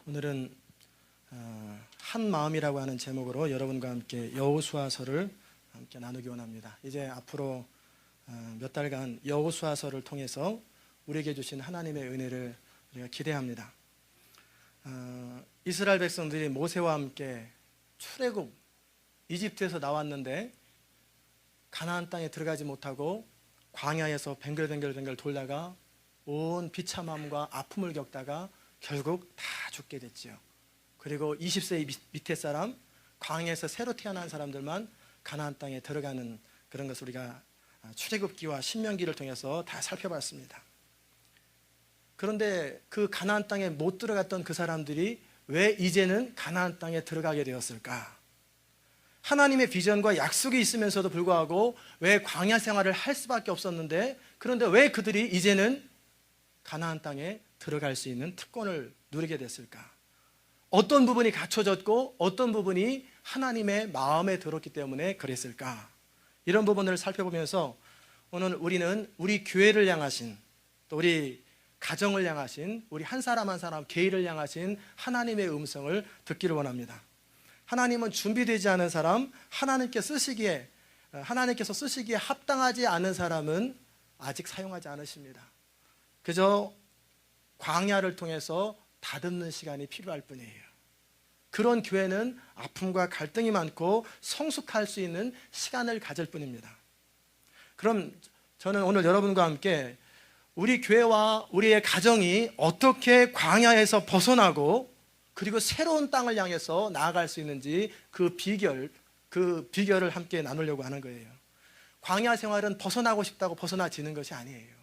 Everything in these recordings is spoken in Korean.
오늘은 한 마음이라고 하는 제목으로 여러분과 함께 여호수아서를 함께 나누기 원합니다. 이제 앞으로 몇 달간 여호수아서를 통해서 우리에게 주신 하나님의 은혜를 우리가 기대합니다. 이스라엘 백성들이 모세와 함께 출애굽 이집트에서 나왔는데 가나안 땅에 들어가지 못하고 광야에서 뱅글뱅글 돌다가 온 비참함과 아픔을 겪다가 결국 다 죽게 됐지요. 그리고 20세 밑에 사람, 광야에서 새로 태어난 사람들만 가나안 땅에 들어가는 그런 것을 우리가 출애굽기와 신명기를 통해서 다 살펴봤습니다. 그런데 그 가나안 땅에 못 들어갔던 그 사람들이 왜 이제는 가나안 땅에 들어가게 되었을까? 하나님의 비전과 약속이 있으면서도 불구하고 왜 광야 생활을 할 수밖에 없었는데, 그런데 왜 그들이 이제는 가나안 땅에 들어갈 수 있는 특권을 누리게 됐을까? 어떤 부분이 갖춰졌고 어떤 부분이 하나님의 마음에 들었기 때문에 그랬을까? 이런 부분을 살펴보면서 오늘 우리는 우리 교회를 향하신, 또 우리 가정을 향하신, 우리 한 사람 한 사람 개인을 향하신 하나님의 음성을 듣기를 원합니다. 하나님은 준비되지 않은 사람, 하나님께서 쓰시기에 합당하지 않은 사람은 아직 사용하지 않으십니다. 그저 광야를 통해서 다듬는 시간이 필요할 뿐이에요. 그런 교회는 아픔과 갈등이 많고 성숙할 수 있는 시간을 가질 뿐입니다. 그럼 저는 오늘 여러분과 함께 우리 교회와 우리의 가정이 어떻게 광야에서 벗어나고 그리고 새로운 땅을 향해서 나아갈 수 있는지 그 비결을 함께 나누려고 하는 거예요. 광야 생활은 벗어나고 싶다고 벗어나지는 것이 아니에요.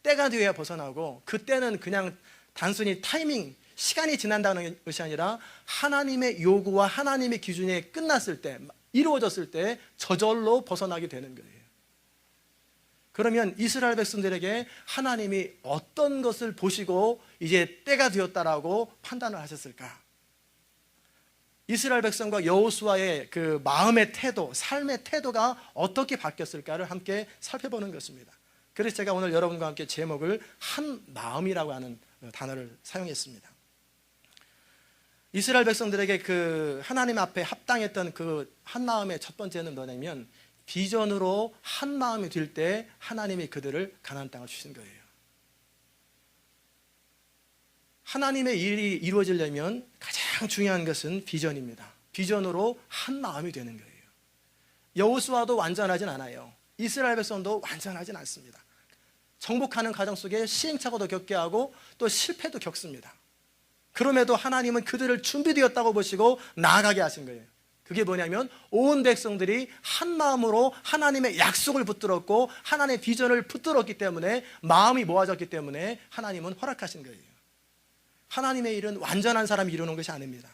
때가 되어야 벗어나고, 그 때는 그냥 단순히 타이밍, 시간이 지난다는 것이 아니라 하나님의 요구와 하나님의 기준이 끝났을 때, 이루어졌을 때 저절로 벗어나게 되는 거예요. 그러면 이스라엘 백성들에게 하나님이 어떤 것을 보시고 이제 때가 되었다라고 판단을 하셨을까? 이스라엘 백성과 여호수아의 그 마음의 태도, 삶의 태도가 어떻게 바뀌었을까를 함께 살펴보는 것입니다. 그래서 제가 오늘 여러분과 함께 제목을 한 마음이라고 하는 단어를 사용했습니다. 이스라엘 백성들에게 그 하나님 앞에 합당했던 그 한 마음의 첫 번째는 뭐냐면, 비전으로 한 마음이 될 때 하나님이 그들을 가나안 땅을 주신 거예요. 하나님의 일이 이루어지려면 가장 중요한 것은 비전입니다. 비전으로 한 마음이 되는 거예요. 여호수아도 완전하진 않아요. 이스라엘 백성도 완전하진 않습니다. 정복하는 과정 속에 시행착오도 겪게 하고 또 실패도 겪습니다. 그럼에도 하나님은 그들을 준비되었다고 보시고 나아가게 하신 거예요. 그게 뭐냐면 온 백성들이 한 마음으로 하나님의 약속을 붙들었고 하나님의 비전을 붙들었기 때문에, 마음이 모아졌기 때문에 하나님은 허락하신 거예요. 하나님의 일은 완전한 사람이 이루는 것이 아닙니다.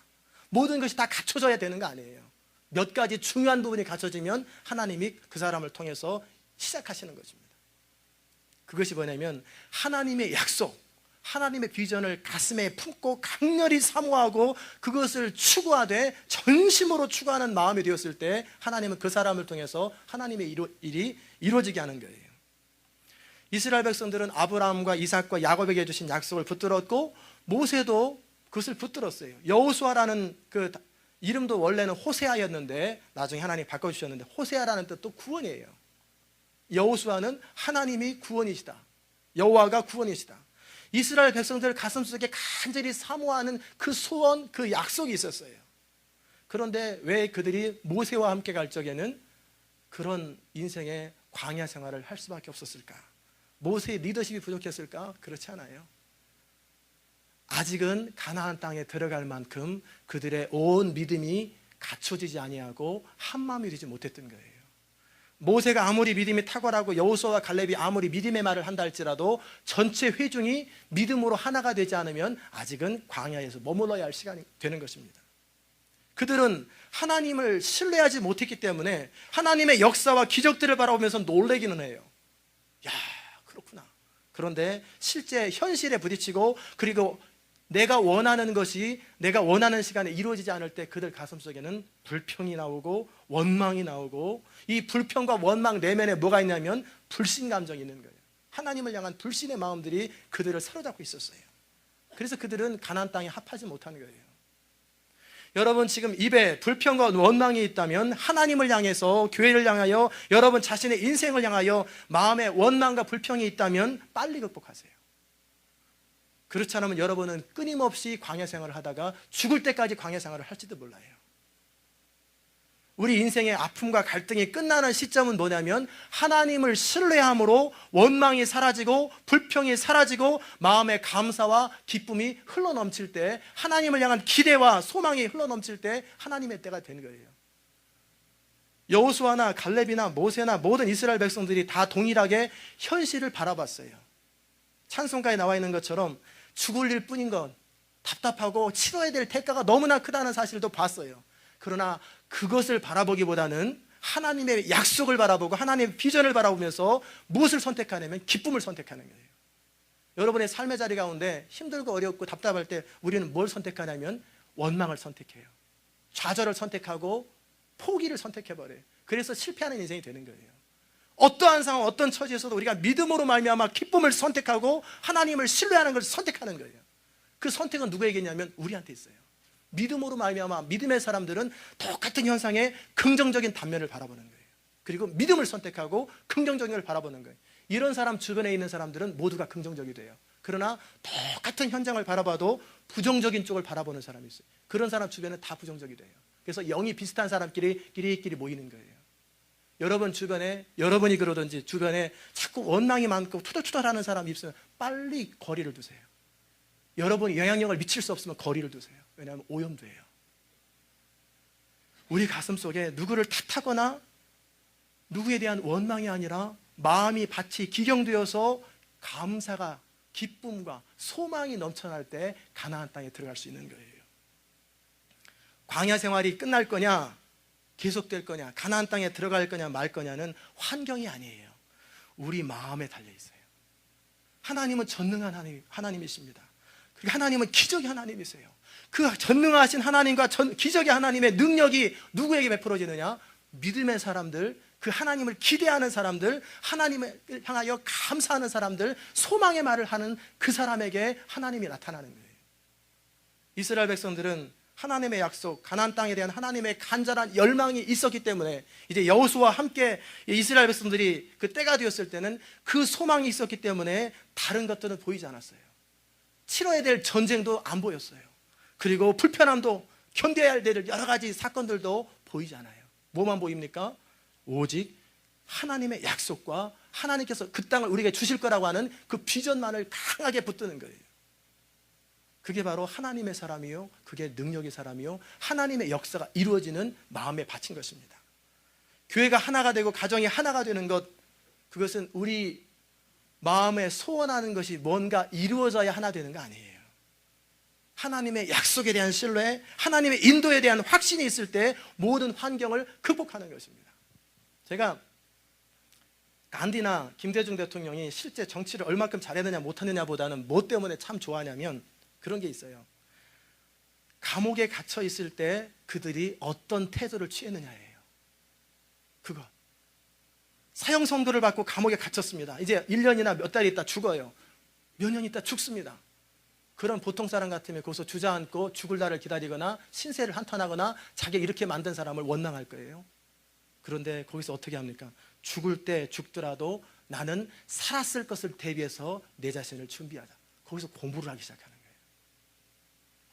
모든 것이 다 갖춰져야 되는 거 아니에요. 몇 가지 중요한 부분이 갖춰지면 하나님이 그 사람을 통해서 시작하시는 것입니다. 그것이 뭐냐면 하나님의 약속, 하나님의 비전을 가슴에 품고 강렬히 사모하고 그것을 추구하되 전심으로 추구하는 마음이 되었을 때 하나님은 그 사람을 통해서 하나님의 일이 이루어지게 하는 거예요. 이스라엘 백성들은 아브라함과 이삭과 야곱에게 주신 약속을 붙들었고, 모세도 그것을 붙들었어요. 여호수아라는 그 이름도 원래는 호세아였는데 나중에 하나님이 바꿔주셨는데, 호세아라는 뜻도 구원이에요. 여호수아는 하나님이 구원이시다, 여호와가 구원이시다. 이스라엘 백성들 가슴속에 간절히 사모하는 그 소원, 그 약속이 있었어요. 그런데 왜 그들이 모세와 함께 갈 적에는 그런 인생의 광야 생활을 할 수밖에 없었을까? 모세의 리더십이 부족했을까? 그렇지 않아요. 아직은 가나안 땅에 들어갈 만큼 그들의 온 믿음이 갖춰지지 아니하고 한 마음이 되지 못했던 거예요. 모세가 아무리 믿음이 탁월하고 여호수아와 갈렙이 아무리 믿음의 말을 한다 할지라도 전체 회중이 믿음으로 하나가 되지 않으면 아직은 광야에서 머물러야 할 시간이 되는 것입니다. 그들은 하나님을 신뢰하지 못했기 때문에 하나님의 역사와 기적들을 바라보면서 놀라기는 해요. 야, 그렇구나. 그런데 실제 현실에 부딪히고, 그리고 내가 원하는 것이 내가 원하는 시간에 이루어지지 않을 때 그들 가슴속에는 불평이 나오고 원망이 나오고, 이 불평과 원망 내면에 뭐가 있냐면 불신 감정이 있는 거예요. 하나님을 향한 불신의 마음들이 그들을 사로잡고 있었어요. 그래서 그들은 가나안 땅에 합하지 못하는 거예요. 여러분 지금 입에 불평과 원망이 있다면 하나님을 향해서, 교회를 향하여, 여러분 자신의 인생을 향하여 마음에 원망과 불평이 있다면 빨리 극복하세요. 그렇지 않으면 여러분은 끊임없이 광야 생활을 하다가 죽을 때까지 광야 생활을 할지도 몰라요. 우리 인생의 아픔과 갈등이 끝나는 시점은 뭐냐면 하나님을 신뢰함으로 원망이 사라지고 불평이 사라지고 마음의 감사와 기쁨이 흘러넘칠 때, 하나님을 향한 기대와 소망이 흘러넘칠 때 하나님의 때가 되는 거예요. 여호수아나 갈렙이나 모세나 모든 이스라엘 백성들이 다 동일하게 현실을 바라봤어요. 찬송가에 나와 있는 것처럼 죽을 일 뿐인 것, 답답하고 치러야 될 대가가 너무나 크다는 사실도 봤어요. 그러나 그것을 바라보기보다는 하나님의 약속을 바라보고 하나님의 비전을 바라보면서 무엇을 선택하냐면 기쁨을 선택하는 거예요. 여러분의 삶의 자리 가운데 힘들고 어렵고 답답할 때 우리는 뭘 선택하냐면 원망을 선택해요. 좌절을 선택하고 포기를 선택해버려요. 그래서 실패하는 인생이 되는 거예요. 어떠한 상황, 어떤 처지에서도 우리가 믿음으로 말미암아 기쁨을 선택하고 하나님을 신뢰하는 것을 선택하는 거예요. 그 선택은 누구에게 있냐면 우리한테 있어요. 믿음으로 말미암아 믿음의 사람들은 똑같은 현상에 긍정적인 단면을 바라보는 거예요. 그리고 믿음을 선택하고 긍정적인 걸 바라보는 거예요. 이런 사람 주변에 있는 사람들은 모두가 긍정적이 돼요. 그러나 똑같은 현장을 바라봐도 부정적인 쪽을 바라보는 사람이 있어요. 그런 사람 주변은 다 부정적이 돼요. 그래서 영이 비슷한 사람끼리 끼리끼리 모이는 거예요. 여러분 주변에, 여러분이 그러든지 주변에 자꾸 원망이 많고 투덜투덜하는 사람이 있으면 빨리 거리를 두세요. 여러분이 영향력을 미칠 수 없으면 거리를 두세요. 왜냐하면 오염돼요. 우리 가슴 속에 누구를 탓하거나 누구에 대한 원망이 아니라 마음이 밭이 기경되어서 감사가, 기쁨과 소망이 넘쳐날 때 가나안 땅에 들어갈 수 있는 거예요. 광야 생활이 끝날 거냐, 계속될 거냐, 가나안 땅에 들어갈 거냐 말 거냐는 환경이 아니에요. 우리 마음에 달려 있어요. 하나님은 전능한 하나님이십니다. 하나님은 기적의 하나님이세요. 그 전능하신 하나님과 기적의 하나님의 능력이 누구에게 베풀어지느냐? 믿음의 사람들, 그 하나님을 기대하는 사람들, 하나님을 향하여 감사하는 사람들, 소망의 말을 하는 그 사람에게 하나님이 나타나는 거예요. 이스라엘 백성들은 하나님의 약속, 가나안 땅에 대한 하나님의 간절한 열망이 있었기 때문에 이제 여호수아와 함께 이스라엘 백성들이 그 때가 되었을 때는 그 소망이 있었기 때문에 다른 것들은 보이지 않았어요. 치러야 될 전쟁도 안 보였어요. 그리고 불편함도, 견뎌야 될 여러 가지 사건들도 보이지 않아요. 뭐만 보입니까? 오직 하나님의 약속과 하나님께서 그 땅을 우리에게 주실 거라고 하는 그 비전만을 강하게 붙드는 거예요. 그게 바로 하나님의 사람이요, 그게 능력의 사람이요, 하나님의 역사가 이루어지는 마음에 바친 것입니다. 교회가 하나가 되고 가정이 하나가 되는 것, 그것은 우리 마음에 소원하는 것이 뭔가 이루어져야 하나 되는 거 아니에요. 하나님의 약속에 대한 신뢰, 하나님의 인도에 대한 확신이 있을 때 모든 환경을 극복하는 것입니다. 제가 간디나 김대중 대통령이 실제 정치를 얼마큼 잘했느냐 못했느냐 보다는 뭐 때문에 참 좋아하냐면 그런 게 있어요. 감옥에 갇혀 있을 때 그들이 어떤 태도를 취했느냐예요. 그거. 사형 선고를 받고 감옥에 갇혔습니다. 이제 1년이나 몇 달 있다 죽어요. 몇 년 있다 죽습니다. 그런 보통 사람 같으면 거기서 주저앉고 죽을 날을 기다리거나 신세를 한탄하거나 자기가 이렇게 만든 사람을 원망할 거예요. 그런데 거기서 어떻게 합니까? 죽을 때 죽더라도 나는 살았을 것을 대비해서 내 자신을 준비하자. 거기서 공부를 하기 시작하는 거예요.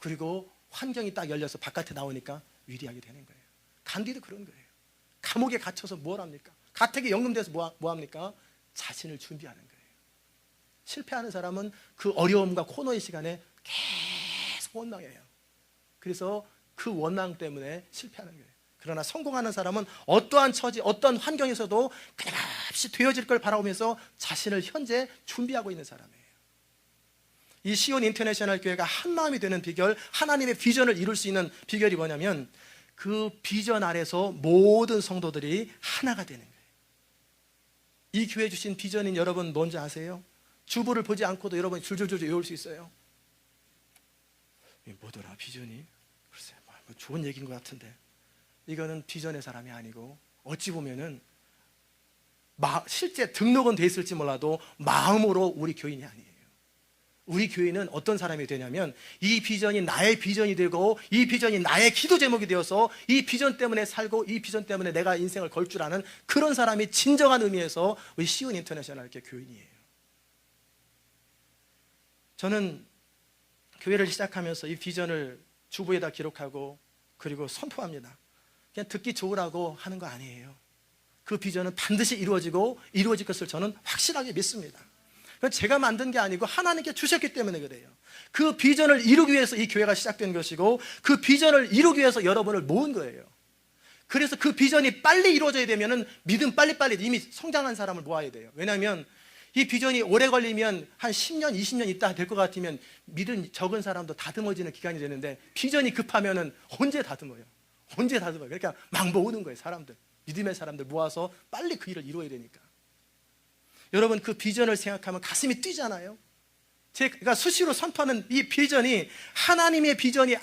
그리고 환경이 딱 열려서 바깥에 나오니까 위리하게 되는 거예요. 간디도 그런 거예요. 감옥에 갇혀서 뭘 합니까? 가택에 연금돼서 뭐 합니까? 자신을 준비하는 거예요. 실패하는 사람은 그 어려움과 코너의 시간에 계속 원망해요. 그래서 그 원망 때문에 실패하는 거예요. 그러나 성공하는 사람은 어떠한 처지, 어떤 환경에서도 끊임없이 되어질 걸 바라보면서 자신을 현재 준비하고 있는 사람이에요. 이 시온 인터내셔널 교회가 한 마음이 되는 비결, 하나님의 비전을 이룰 수 있는 비결이 뭐냐면 그 비전 아래서 모든 성도들이 하나가 되는 거예요. 이 교회 주신 비전인 여러분 뭔지 아세요? 주부를 보지 않고도 여러분이 줄줄줄 외울 수 있어요. 뭐더라 비전이? 글쎄 뭐 좋은 얘기인 것 같은데 이거는 비전의 사람이 아니고 어찌 보면은 실제 등록은 돼 있을지 몰라도 마음으로 우리 교인이 아니에요. 우리 교회는 어떤 사람이 되냐면 이 비전이 나의 비전이 되고 이 비전이 나의 기도 제목이 되어서 이 비전 때문에 살고 이 비전 때문에 내가 인생을 걸 줄 아는 그런 사람이 진정한 의미에서 우리 시온 인터내셔널 교인이에요. 저는 교회를 시작하면서 이 비전을 주보에다 기록하고 그리고 선포합니다. 그냥 듣기 좋으라고 하는 거 아니에요. 그 비전은 반드시 이루어지고 이루어질 것을 저는 확실하게 믿습니다. 제가 만든 게 아니고 하나님께 주셨기 때문에 그래요. 그 비전을 이루기 위해서 이 교회가 시작된 것이고 그 비전을 이루기 위해서 여러분을 모은 거예요. 그래서 그 비전이 빨리 이루어져야 되면 믿음 빨리빨리 이미 성장한 사람을 모아야 돼요. 왜냐하면 이 비전이 오래 걸리면 한 10년, 20년 있다 될 것 같으면 믿음 적은 사람도 다듬어지는 기간이 되는데 비전이 급하면 언제 다듬어요? 언제 다듬어요? 그러니까 막 모으는 거예요. 사람들, 믿음의 사람들 모아서 빨리 그 일을 이루어야 되니까. 여러분 그 비전을 생각하면 가슴이 뛰잖아요. 제가 수시로 선포하는 이 비전이 하나님의 비전이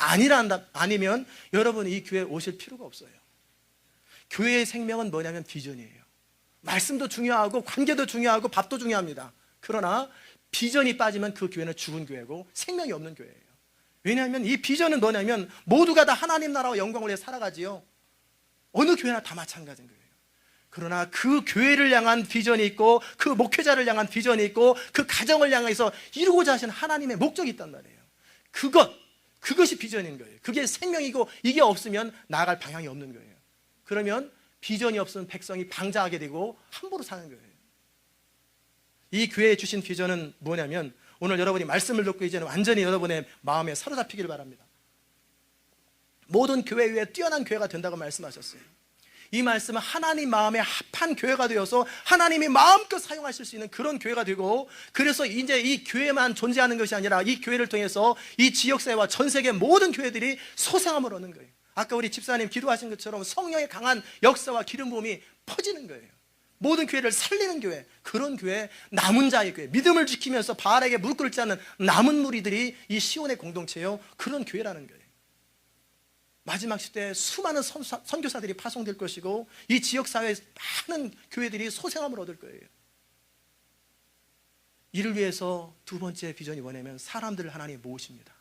아니면 여러분 이 교회에 오실 필요가 없어요. 교회의 생명은 뭐냐면 비전이에요. 말씀도 중요하고 관계도 중요하고 밥도 중요합니다. 그러나 비전이 빠지면 그 교회는 죽은 교회고 생명이 없는 교회예요. 왜냐하면 이 비전은 뭐냐면 모두가 다 하나님 나라와 영광을 위해 살아가지요. 어느 교회나 다 마찬가지인 거예요. 그러나 그 교회를 향한 비전이 있고 그 목회자를 향한 비전이 있고 그 가정을 향해서 이루고자 하신 하나님의 목적이 있단 말이에요. 그것이 비전인 거예요. 그게 생명이고 이게 없으면 나아갈 방향이 없는 거예요. 그러면 비전이 없으면 백성이 방자하게 되고 함부로 사는 거예요. 이 교회에 주신 비전은 뭐냐면 오늘 여러분이 말씀을 듣고 이제는 완전히 여러분의 마음에 사로잡히기를 바랍니다. 모든 교회 위에 뛰어난 교회가 된다고 말씀하셨어요. 이 말씀은 하나님 마음에 합한 교회가 되어서 하나님이 마음껏 사용하실 수 있는 그런 교회가 되고, 그래서 이제 이 교회만 존재하는 것이 아니라 이 교회를 통해서 이 지역사회와 전 세계 모든 교회들이 소생함을 얻는 거예요. 아까 우리 집사님 기도하신 것처럼 성령의 강한 역사와 기름 부음이 퍼지는 거예요. 모든 교회를 살리는 교회, 그런 교회, 남은 자의 교회, 믿음을 지키면서 바알에게 무릎 꿇지 않는 남은 무리들이 이 시온의 공동체요, 그런 교회라는 거예요. 마지막 시대에 수많은 선교사들이 파송될 것이고 이 지역사회에 많은 교회들이 소생함을 얻을 거예요. 이를 위해서 두 번째 비전이 뭐냐면 사람들을 하나님 모으십니다.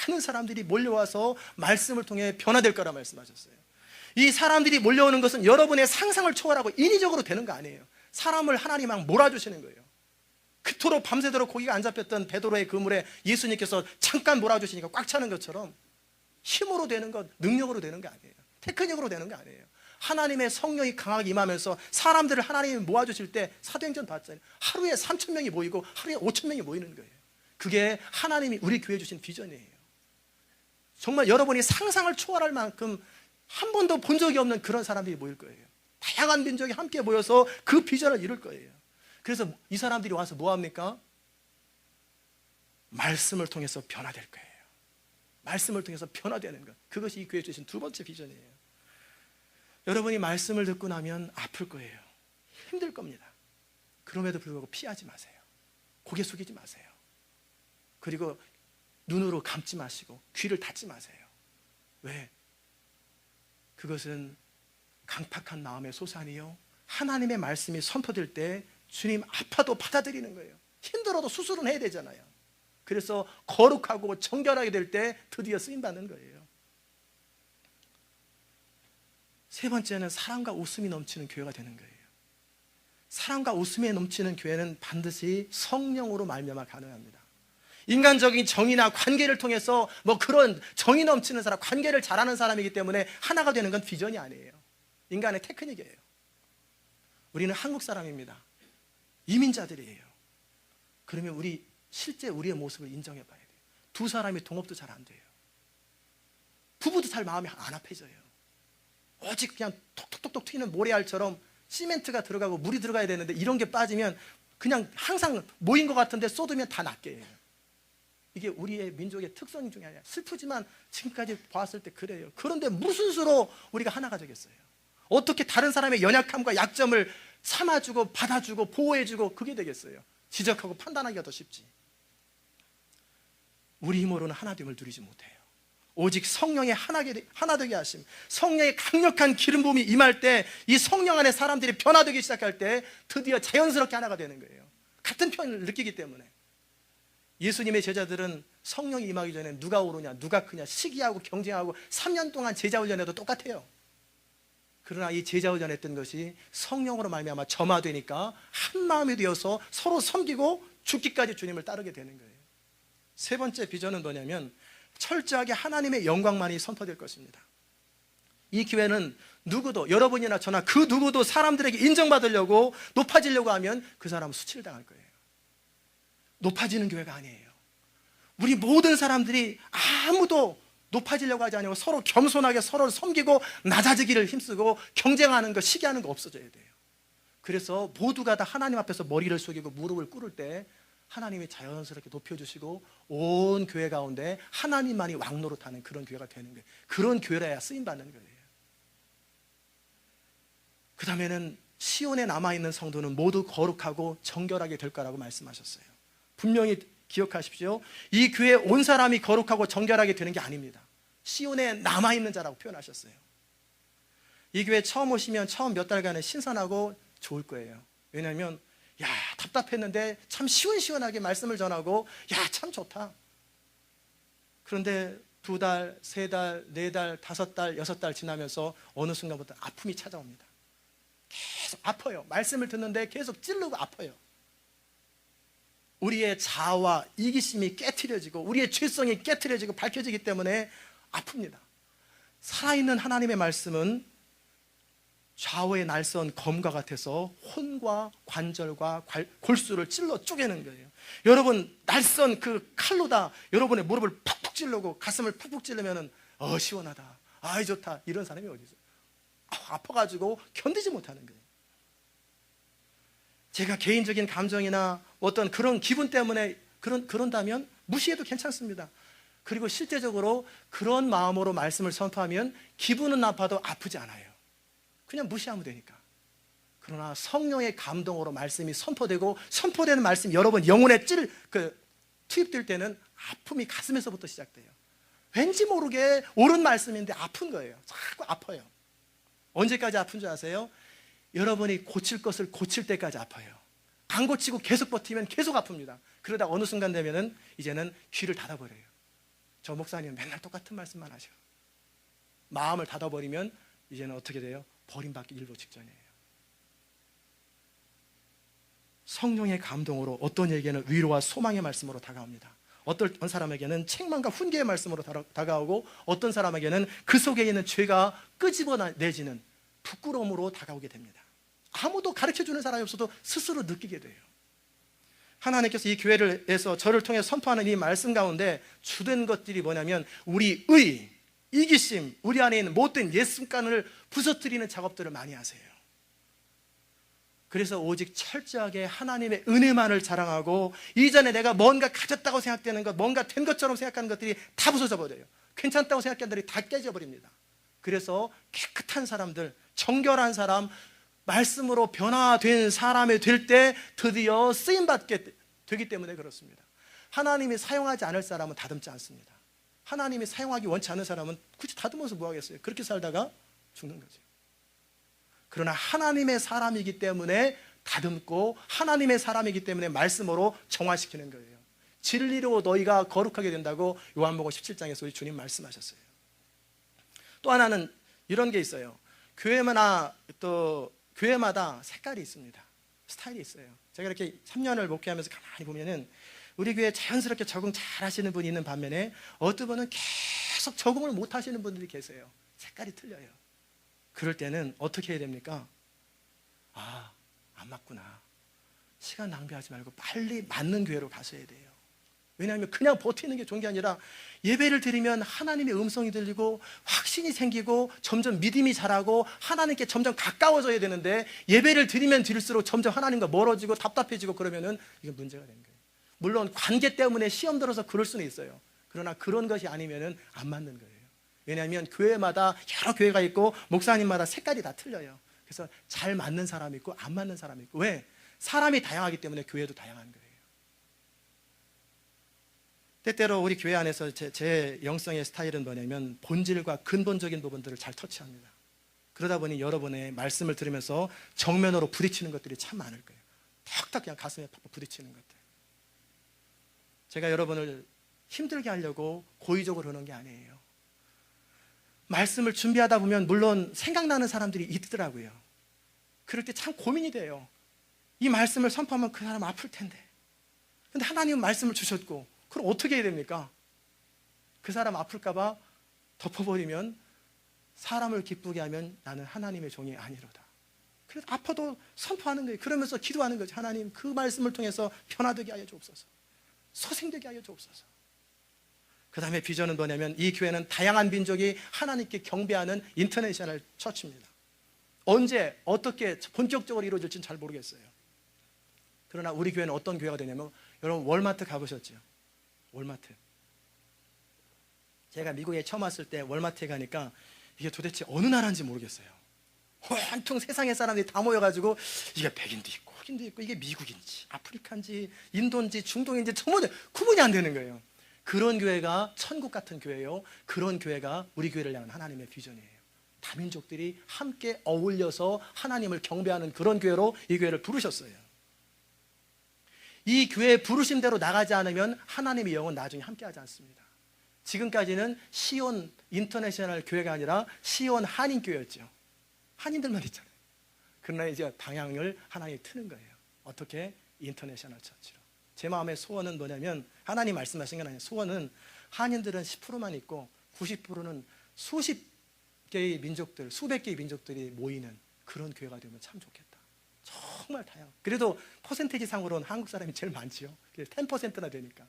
많은 사람들이 몰려와서 말씀을 통해 변화될 거라 말씀하셨어요. 이 사람들이 몰려오는 것은 여러분의 상상을 초월하고 인위적으로 되는 거 아니에요. 사람을 하나님 막 몰아주시는 거예요. 그토록 밤새도록 고기가 안 잡혔던 베드로의 그물에 예수님께서 잠깐 몰아주시니까 꽉 차는 것처럼 힘으로 되는 것, 능력으로 되는 게 아니에요. 테크닉으로 되는 게 아니에요. 하나님의 성령이 강하게 임하면서 사람들을 하나님이 모아주실 때 사도행전 봤잖아요. 하루에 3,000명이 모이고 하루에 5,000명이 모이는 거예요. 그게 하나님이 우리 교회에 주신 비전이에요. 정말 여러분이 상상을 초월할 만큼 한 번도 본 적이 없는 그런 사람들이 모일 거예요. 다양한 민족이 함께 모여서 그 비전을 이룰 거예요. 그래서 이 사람들이 와서 뭐 합니까? 말씀을 통해서 변화될 거예요. 말씀을 통해서 변화되는 것, 그것이 이 교회에 주신 두 번째 비전이에요. 여러분이 말씀을 듣고 나면 아플 거예요. 힘들 겁니다. 그럼에도 불구하고 피하지 마세요. 고개 숙이지 마세요. 그리고 눈으로 감지 마시고 귀를 닫지 마세요. 왜? 그것은 강팍한 마음의 소산이요, 하나님의 말씀이 선포될 때 주님 아파도 받아들이는 거예요. 힘들어도 수술은 해야 되잖아요. 그래서 거룩하고 정결하게 될 때 드디어 쓰임받는 거예요. 세 번째는 사랑과 웃음이 넘치는 교회가 되는 거예요. 사랑과 웃음이 넘치는 교회는 반드시 성령으로 말미암아 가능합니다. 인간적인 정의나 관계를 통해서 뭐 그런 정의 넘치는 사람, 관계를 잘하는 사람이기 때문에 하나가 되는 건 비전이 아니에요. 인간의 테크닉이에요. 우리는 한국 사람입니다. 이민자들이에요. 그러면 실제 우리의 모습을 인정해 봐야 돼요. 두 사람이 동업도 잘 안 돼요. 부부도 잘 마음이 안 합해져요. 오직 그냥 톡톡톡톡 튀는 모래알처럼 시멘트가 들어가고 물이 들어가야 되는데 이런 게 빠지면 그냥 항상 모인 것 같은데 쏟으면 다 낫게 해요. 이게 우리의 민족의 특성 중에 하나예요. 슬프지만 지금까지 봤을 때 그래요. 그런데 무슨 수로 우리가 하나가 되겠어요? 어떻게 다른 사람의 연약함과 약점을 삼아주고 받아주고 보호해주고 그게 되겠어요? 지적하고 판단하기가 더 쉽지. 우리 힘으로는 하나됨을 누리지 못해요. 오직 성령의 하나되게 하심, 성령의 강력한 기름 부음이 임할 때 이 성령 안에 사람들이 변화되기 시작할 때 드디어 자연스럽게 하나가 되는 거예요. 같은 편을 느끼기 때문에. 예수님의 제자들은 성령이 임하기 전에 누가 오르냐, 누가 크냐 시기하고 경쟁하고 3년 동안 제자 훈련해도 똑같아요. 그러나 이 제자 훈련했던 것이 성령으로 말미암아 점화되니까 한 마음이 되어서 서로 섬기고 죽기까지 주님을 따르게 되는 거예요. 세 번째 비전은 뭐냐면 철저하게 하나님의 영광만이 선포될 것입니다. 이 교회는 누구도, 여러분이나 저나 그 누구도 사람들에게 인정받으려고 높아지려고 하면 그 사람은 수치를 당할 거예요. 높아지는 교회가 아니에요. 우리 모든 사람들이 아무도 높아지려고 하지 않고 서로 겸손하게 서로를 섬기고 낮아지기를 힘쓰고 경쟁하는 거, 시기하는 거 없어져야 돼요. 그래서 모두가 다 하나님 앞에서 머리를 숙이고 무릎을 꿇을 때 하나님이 자연스럽게 높여주시고 온 교회 가운데 하나님만이 왕노릇하는 그런 교회가 되는 거예요. 그런 교회라야 쓰임받는 거예요. 그 다음에는 시온에 남아있는 성도는 모두 거룩하고 정결하게 될 거라고 말씀하셨어요. 분명히 기억하십시오. 이 교회에 온 사람이 거룩하고 정결하게 되는 게 아닙니다. 시온에 남아있는 자라고 표현하셨어요. 이 교회 처음 오시면 처음 몇 달간은 신선하고 좋을 거예요. 왜냐하면 야, 답답했는데 참 시원시원하게 말씀을 전하고 야, 참 좋다. 그런데 2달, 3달, 4달, 5달, 6달 지나면서 어느 순간부터 아픔이 찾아옵니다. 계속 아파요. 말씀을 듣는데 계속 찌르고 아파요. 우리의 자아와 이기심이 깨트려지고 우리의 죄성이 깨트려지고 밝혀지기 때문에 아픕니다. 살아있는 하나님의 말씀은 좌우의 날선 검과 같아서 혼과 관절과 골수를 찔러 쪼개는 거예요. 여러분 날선 그 칼로다 여러분의 무릎을 푹푹 찌르고 가슴을 푹푹 찌르면 시원하다, 아이 좋다, 이런 사람이 어디 있어요? 아파가지고 견디지 못하는 거예요. 제가 개인적인 감정이나 어떤 그런 기분 때문에 그런다면 무시해도 괜찮습니다. 그리고 실제적으로 그런 마음으로 말씀을 선포하면 기분은 나빠도 아프지 않아요. 그냥 무시하면 되니까. 그러나 성령의 감동으로 말씀이 선포되고 선포되는 말씀이 여러분 영혼에 투입될 때는 아픔이 가슴에서부터 시작돼요. 왠지 모르게 옳은 말씀인데 아픈 거예요. 자꾸 아파요. 언제까지 아픈 줄 아세요? 여러분이 고칠 것을 고칠 때까지 아파요. 안 고치고 계속 버티면 계속 아픕니다. 그러다 어느 순간 되면은 이제는 귀를 닫아버려요. 저 목사님 맨날 똑같은 말씀만 하셔. 마음을 닫아버리면 이제는 어떻게 돼요? 버림받기 일보 직전이에요. 성령의 감동으로 어떤 얘기는 위로와 소망의 말씀으로 다가옵니다. 어떤 사람에게는 책망과 훈계의 말씀으로 다가오고 어떤 사람에게는 그 속에 있는 죄가 끄집어내지는 부끄러움으로 다가오게 됩니다. 아무도 가르쳐주는 사람이 없어도 스스로 느끼게 돼요. 하나님께서 이 교회에서 저를 통해 선포하는 이 말씀 가운데 주된 것들이 뭐냐면 우리 이기심, 우리 안에 있는 못된 옛습관을 부서뜨리는 작업들을 많이 하세요. 그래서 오직 철저하게 하나님의 은혜만을 자랑하고 이전에 내가 뭔가 가졌다고 생각되는 것, 뭔가 된 것처럼 생각하는 것들이 다 부서져 버려요. 괜찮다고 생각하는 것들이 다 깨져버립니다. 그래서 깨끗한 사람들, 정결한 사람, 말씀으로 변화된 사람이 될 때 드디어 쓰임받게 되기 때문에 그렇습니다. 하나님이 사용하지 않을 사람은 다듬지 않습니다. 하나님이 사용하기 원치 않는 사람은 굳이 다듬어서 뭐 하겠어요? 그렇게 살다가 죽는 거죠. 그러나 하나님의 사람이기 때문에 다듬고 하나님의 사람이기 때문에 말씀으로 정화시키는 거예요. 진리로 너희가 거룩하게 된다고 요한복음 17장에서 우리 주님 말씀하셨어요. 또 하나는 이런 게 있어요. 교회마다 색깔이 있습니다. 스타일이 있어요. 제가 이렇게 3년을 목회하면서 가만히 보면은 우리 교회에 자연스럽게 적응 잘 하시는 분이 있는 반면에 어떤 분은 계속 적응을 못 하시는 분들이 계세요. 색깔이 틀려요. 그럴 때는 어떻게 해야 됩니까? 안 맞구나. 시간 낭비하지 말고 빨리 맞는 교회로 가셔야 돼요. 왜냐하면 그냥 버티는 게 좋은 게 아니라 예배를 드리면 하나님의 음성이 들리고 확신이 생기고 점점 믿음이 자라고 하나님께 점점 가까워져야 되는데 예배를 드리면 드릴수록 점점 하나님과 멀어지고 답답해지고 그러면은 이게 문제가 되는 거예요. 물론 관계 때문에 시험 들어서 그럴 수는 있어요. 그러나 그런 것이 아니면은 안 맞는 거예요. 왜냐하면 교회마다 여러 교회가 있고 목사님마다 색깔이 다 틀려요. 그래서 잘 맞는 사람이 있고 안 맞는 사람이 있고 왜? 사람이 다양하기 때문에 교회도 다양한 거예요. 때때로 우리 교회 안에서 제 영성의 스타일은 뭐냐면 본질과 근본적인 부분들을 잘 터치합니다. 그러다 보니 여러분의 말씀을 들으면서 정면으로 부딪히는 것들이 참 많을 거예요. 탁탁 그냥 가슴에 팍팍 부딪히는 것들. 제가 여러분을 힘들게 하려고 고의적으로 그러는 게 아니에요. 말씀을 준비하다 보면 물론 생각나는 사람들이 있더라고요. 그럴 때 참 고민이 돼요. 이 말씀을 선포하면 그 사람 아플 텐데. 근데 하나님은 말씀을 주셨고, 그럼 어떻게 해야 됩니까? 그 사람 아플까 봐 덮어버리면, 사람을 기쁘게 하면 나는 하나님의 종이 아니로다. 그래서 아파도 선포하는 거예요. 그러면서 기도하는 거죠. 하나님, 그 말씀을 통해서 변화되게 하여 주옵소서, 소생되게 하여 주옵소서. 그 다음에 비전은 뭐냐면, 이 교회는 다양한 민족이 하나님께 경배하는 인터내셔널 처치입니다. 언제 어떻게 본격적으로 이루어질지는 잘 모르겠어요. 그러나 우리 교회는 어떤 교회가 되냐면, 여러분 월마트 가보셨죠? 월마트. 제가 미국에 처음 왔을 때 월마트에 가니까 이게 도대체 어느 나라인지 모르겠어요. 온통 세상의 사람들이 다 모여가지고, 이게 백인도 있고 흑인도 있고, 이게 미국인지 아프리카인지 인도인지 중동인지 전부 구분이 안 되는 거예요. 그런 교회가 천국 같은 교회예요. 그런 교회가 우리 교회를 향한 하나님의 비전이에요. 다민족들이 함께 어울려서 하나님을 경배하는 그런 교회로 이 교회를 부르셨어요. 이 교회의 부르심대로 나가지 않으면 하나님의 영은 나중에 함께하지 않습니다. 지금까지는 시온 인터내셔널 교회가 아니라 시온 한인교회였죠. 한인들만 있잖아요. 그러나 이제 방향을 하나님이 트는 거예요. 어떻게? 인터내셔널 처치로. 제 마음의 소원은 뭐냐면, 하나님 말씀하신 건 아니에요. 소원은 한인들은 10%만 있고 90%는 수십 개의 민족들, 수백 개의 민족들이 모이는 그런 교회가 되면 참 좋겠다. 정말 다양. 그래도 퍼센테이지 상으로는 한국 사람이 제일 많지요. 10%나 되니까.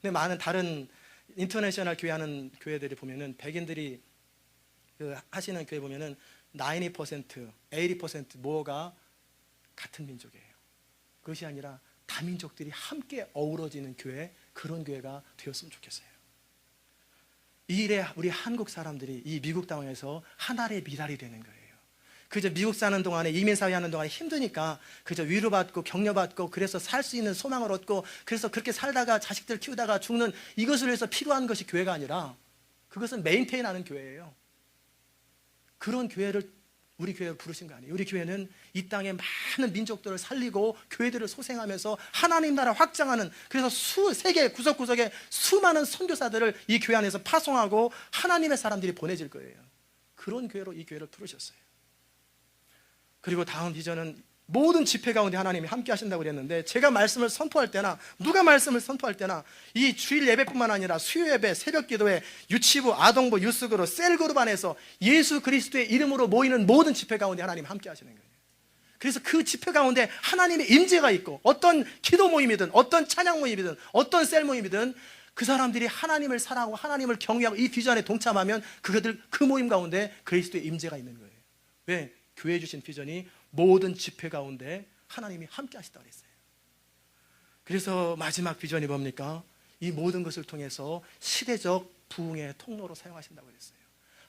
근데 많은 다른 인터내셔널 교회 하는 교회들이 보면은, 백인들이 하시는 교회 보면은 90%, 80% 뭐가 같은 민족이에요. 그것이 아니라 다민족들이 함께 어우러지는 교회, 그런 교회가 되었으면 좋겠어요. 이 일에 우리 한국 사람들이 이 미국 땅에서 하나의 미랄이 되는 거예요. 그저 미국 사는 동안에, 이민사회 하는 동안에 힘드니까 그저 위로받고 격려받고, 그래서 살 수 있는 소망을 얻고, 그래서 그렇게 살다가 자식들 키우다가 죽는, 이것을 위해서 필요한 것이 교회가 아니라, 그것은 메인테인하는 교회예요. 그런 교회를 우리 교회를 부르신 거 아니에요. 우리 교회는 이 땅의 많은 민족들을 살리고 교회들을 소생하면서 하나님 나라 확장하는, 그래서 세계 구석구석에 수많은 선교사들을 이 교회 안에서 파송하고 하나님의 사람들이 보내질 거예요. 그런 교회로 이 교회를 부르셨어요. 그리고 다음 비전은 모든 집회 가운데 하나님이 함께 하신다고 그랬는데, 제가 말씀을 선포할 때나, 누가 말씀을 선포할 때나, 이 주일 예배뿐만 아니라 수요 예배, 새벽 기도회, 유치부, 아동부, 유스그룹, 셀그룹 안에서 예수 그리스도의 이름으로 모이는 모든 집회 가운데 하나님 함께 하시는 거예요. 그래서 그 집회 가운데 하나님의 임재가 있고, 어떤 기도 모임이든 어떤 찬양 모임이든 어떤 셀 모임이든 그 사람들이 하나님을 사랑하고 하나님을 경외하고 이 비전에 동참하면 그 모임 가운데 그리스도의 임재가 있는 거예요. 왜? 교회 주신 비전이 모든 집회 가운데 하나님이 함께 하시다고 했어요. 그래서 마지막 비전이 뭡니까? 이 모든 것을 통해서 시대적 부흥의 통로로 사용하신다고 했어요.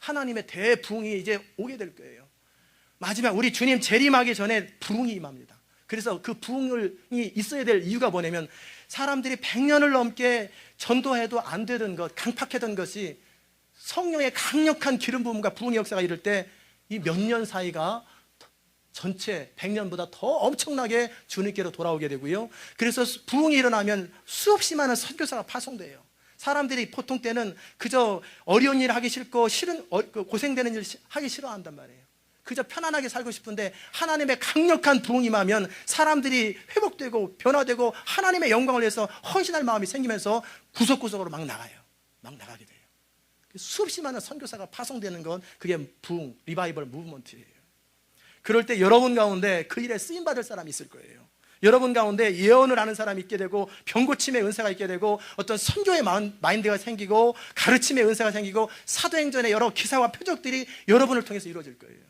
하나님의 대부흥이 이제 오게 될 거예요. 마지막 우리 주님 재림하기 전에 부흥이 임합니다. 그래서 그 부흥이 있어야 될 이유가 뭐냐면, 사람들이 100년을 넘게 전도해도 안 되던 것, 강팍했던 것이 성령의 강력한 기름 부음과 부흥의 역사가 이를 때, 이 몇 년 사이가 전체 100년보다 더 엄청나게 주님께로 돌아오게 되고요. 그래서 부흥이 일어나면 수없이 많은 선교사가 파송돼요. 사람들이 보통 때는 그저 어려운 일 하기 싫고 고생되는 일 하기 싫어한단 말이에요. 그저 편안하게 살고 싶은데, 하나님의 강력한 부흥이 임하면 사람들이 회복되고 변화되고 하나님의 영광을 위해서 헌신할 마음이 생기면서 구석구석으로 막 나가요. 막 나가게 돼요. 수없이 많은 선교사가 파송되는 건 그게 부흥, 리바이벌 무브먼트예요. 그럴 때 여러분 가운데 그 일에 쓰임받을 사람이 있을 거예요. 여러분 가운데 예언을 하는 사람이 있게 되고, 병고침의 은사가 있게 되고, 어떤 선교의 마인드가 생기고, 가르침의 은사가 생기고, 사도행전의 여러 기사와 표적들이 여러분을 통해서 이루어질 거예요.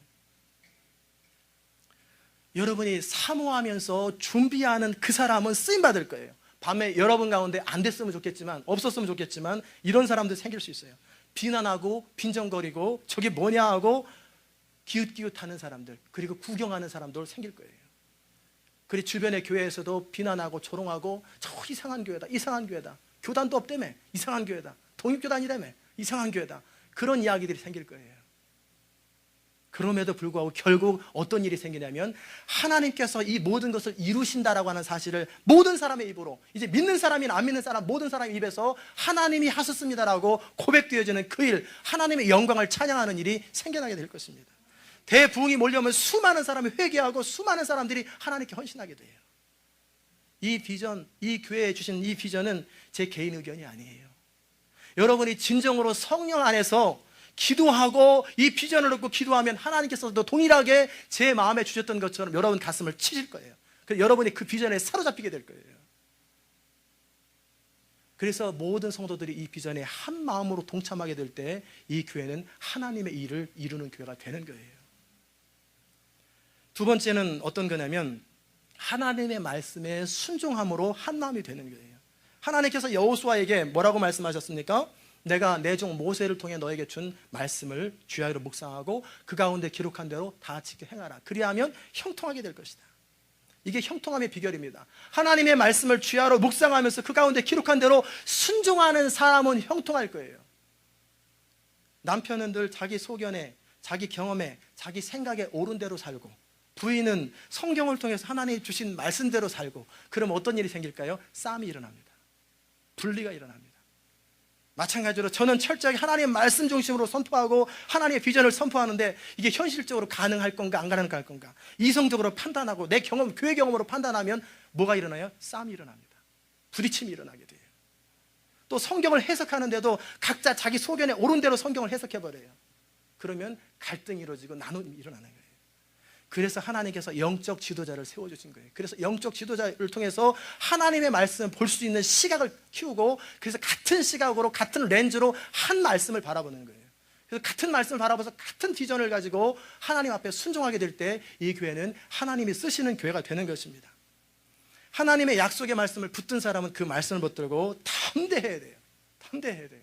여러분이 사모하면서 준비하는 그 사람은 쓰임받을 거예요. 밤에 여러분 가운데 안 됐으면 좋겠지만, 없었으면 좋겠지만, 이런 사람들 생길 수 있어요. 비난하고 빈정거리고 저게 뭐냐 하고 기웃기웃하는 사람들, 그리고 구경하는 사람들 생길 거예요. 그리고 주변의 교회에서도 비난하고 조롱하고, 저 이상한 교회다, 이상한 교회다, 교단도 없다며, 이상한 교회다, 독립교단이라며, 이상한 교회다, 그런 이야기들이 생길 거예요. 그럼에도 불구하고 결국 어떤 일이 생기냐면 하나님께서 이 모든 것을 이루신다라고 하는 사실을 모든 사람의 입으로, 이제 믿는 사람이나 안 믿는 사람 모든 사람의 입에서 하나님이 하셨습니다라고 고백되어지는 그 일, 하나님의 영광을 찬양하는 일이 생겨나게 될 것입니다. 대부흥이 몰려오면 수많은 사람이 회개하고 수많은 사람들이 하나님께 헌신하게 돼요. 이 비전, 이 교회에 주신 이 비전은 제 개인 의견이 아니에요. 여러분이 진정으로 성령 안에서 기도하고 이 비전을 얻고 기도하면 하나님께서도 동일하게 제 마음에 주셨던 것처럼 여러분 가슴을 치실 거예요. 그래서 여러분이 그 비전에 사로잡히게 될 거예요. 그래서 모든 성도들이 이 비전에 한 마음으로 동참하게 될 때 이 교회는 하나님의 일을 이루는 교회가 되는 거예요. 두 번째는 어떤 거냐면 하나님의 말씀에 순종함으로 한 마음이 되는 거예요. 하나님께서 여호수아에게 뭐라고 말씀하셨습니까? 내가 내 종 모세를 통해 너에게 준 말씀을 주야로 묵상하고 그 가운데 기록한 대로 다 지켜 행하라. 그리하면 형통하게 될 것이다. 이게 형통함의 비결입니다. 하나님의 말씀을 주야로 묵상하면서 그 가운데 기록한 대로 순종하는 사람은 형통할 거예요. 남편은 늘 자기 소견에, 자기 경험에, 자기 생각에 옳은 대로 살고, 부인은 성경을 통해서 하나님이 주신 말씀대로 살고, 그럼 어떤 일이 생길까요? 싸움이 일어납니다. 분리가 일어납니다. 마찬가지로 저는 철저하게 하나님의 말씀 중심으로 선포하고 하나님의 비전을 선포하는데 이게 현실적으로 가능할 건가 안 가능할 건가, 이성적으로 판단하고 내 경험, 교회 경험으로 판단하면 뭐가 일어나요? 싸움이 일어납니다. 부딪힘이 일어나게 돼요. 또 성경을 해석하는데도 각자 자기 소견에 옳은 대로 성경을 해석해버려요. 그러면 갈등이 이루어지고 나눔이 일어나는 거예요. 그래서 하나님께서 영적 지도자를 세워주신 거예요. 그래서 영적 지도자를 통해서 하나님의 말씀을 볼 수 있는 시각을 키우고, 그래서 같은 시각으로 같은 렌즈로 한 말씀을 바라보는 거예요. 그래서 같은 말씀을 바라봐서 같은 비전을 가지고 하나님 앞에 순종하게 될 때 이 교회는 하나님이 쓰시는 교회가 되는 것입니다. 하나님의 약속의 말씀을 붙든 사람은 그 말씀을 붙들고 담대해야 돼요. 담대해야 돼요.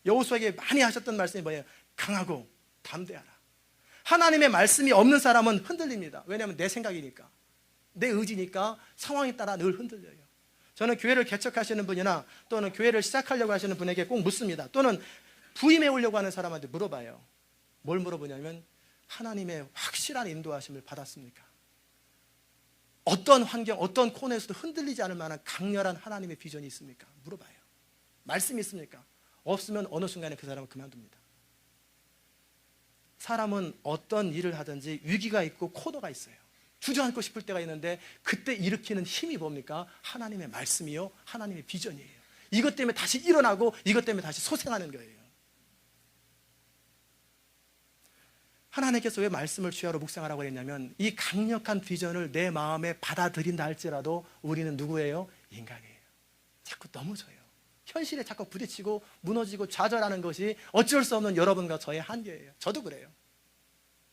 여호수아에게 많이 하셨던 말씀이 뭐예요? 강하고 담대하라. 하나님의 말씀이 없는 사람은 흔들립니다. 왜냐하면 내 생각이니까, 내 의지니까 상황에 따라 늘 흔들려요. 저는 교회를 개척하시는 분이나 또는 교회를 시작하려고 하시는 분에게 꼭 묻습니다. 또는 부임해 오려고 하는 사람한테 물어봐요. 뭘 물어보냐면 하나님의 확실한 인도하심을 받았습니까? 어떤 환경, 어떤 코너에서도 흔들리지 않을 만한 강렬한 하나님의 비전이 있습니까? 물어봐요. 말씀이 있습니까? 없으면 어느 순간에 그 사람은 그만둡니다. 사람은 어떤 일을 하든지 위기가 있고 코너가 있어요. 주저앉고 싶을 때가 있는데 그때 일으키는 힘이 뭡니까? 하나님의 말씀이요, 하나님의 비전이에요. 이것 때문에 다시 일어나고 이것 때문에 다시 소생하는 거예요. 하나님께서 왜 말씀을 주야로 묵상하라고 했냐면 이 강력한 비전을 내 마음에 받아들인다 할지라도 우리는 누구예요? 인간이에요. 자꾸 넘어져요. 현실에 자꾸 부딪히고 무너지고 좌절하는 것이 어쩔 수 없는 여러분과 저의 한계예요. 저도 그래요.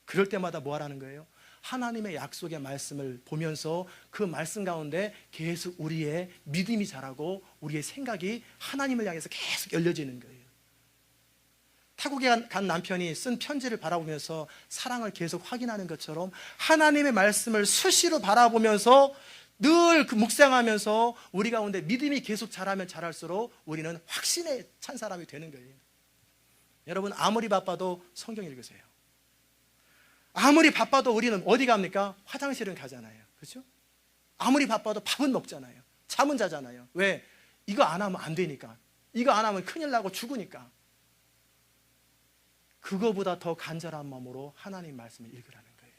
그럴 때마다 뭐 하라는 거예요? 하나님의 약속의 말씀을 보면서 그 말씀 가운데 계속 우리의 믿음이 자라고 우리의 생각이 하나님을 향해서 계속 열려지는 거예요. 타국에 간 남편이 쓴 편지를 바라보면서 사랑을 계속 확인하는 것처럼 하나님의 말씀을 수시로 바라보면서 늘 그 묵상하면서 우리 가운데 믿음이 계속 자라면 자랄수록 우리는 확신에 찬 사람이 되는 거예요. 여러분, 아무리 바빠도 성경 읽으세요. 아무리 바빠도 우리는 어디 갑니까? 화장실은 가잖아요. 그렇죠? 아무리 바빠도 밥은 먹잖아요. 잠은 자잖아요. 왜? 이거 안 하면 안 되니까. 이거 안 하면 큰일 나고 죽으니까. 그거보다 더 간절한 마음으로 하나님 말씀을 읽으라는 거예요.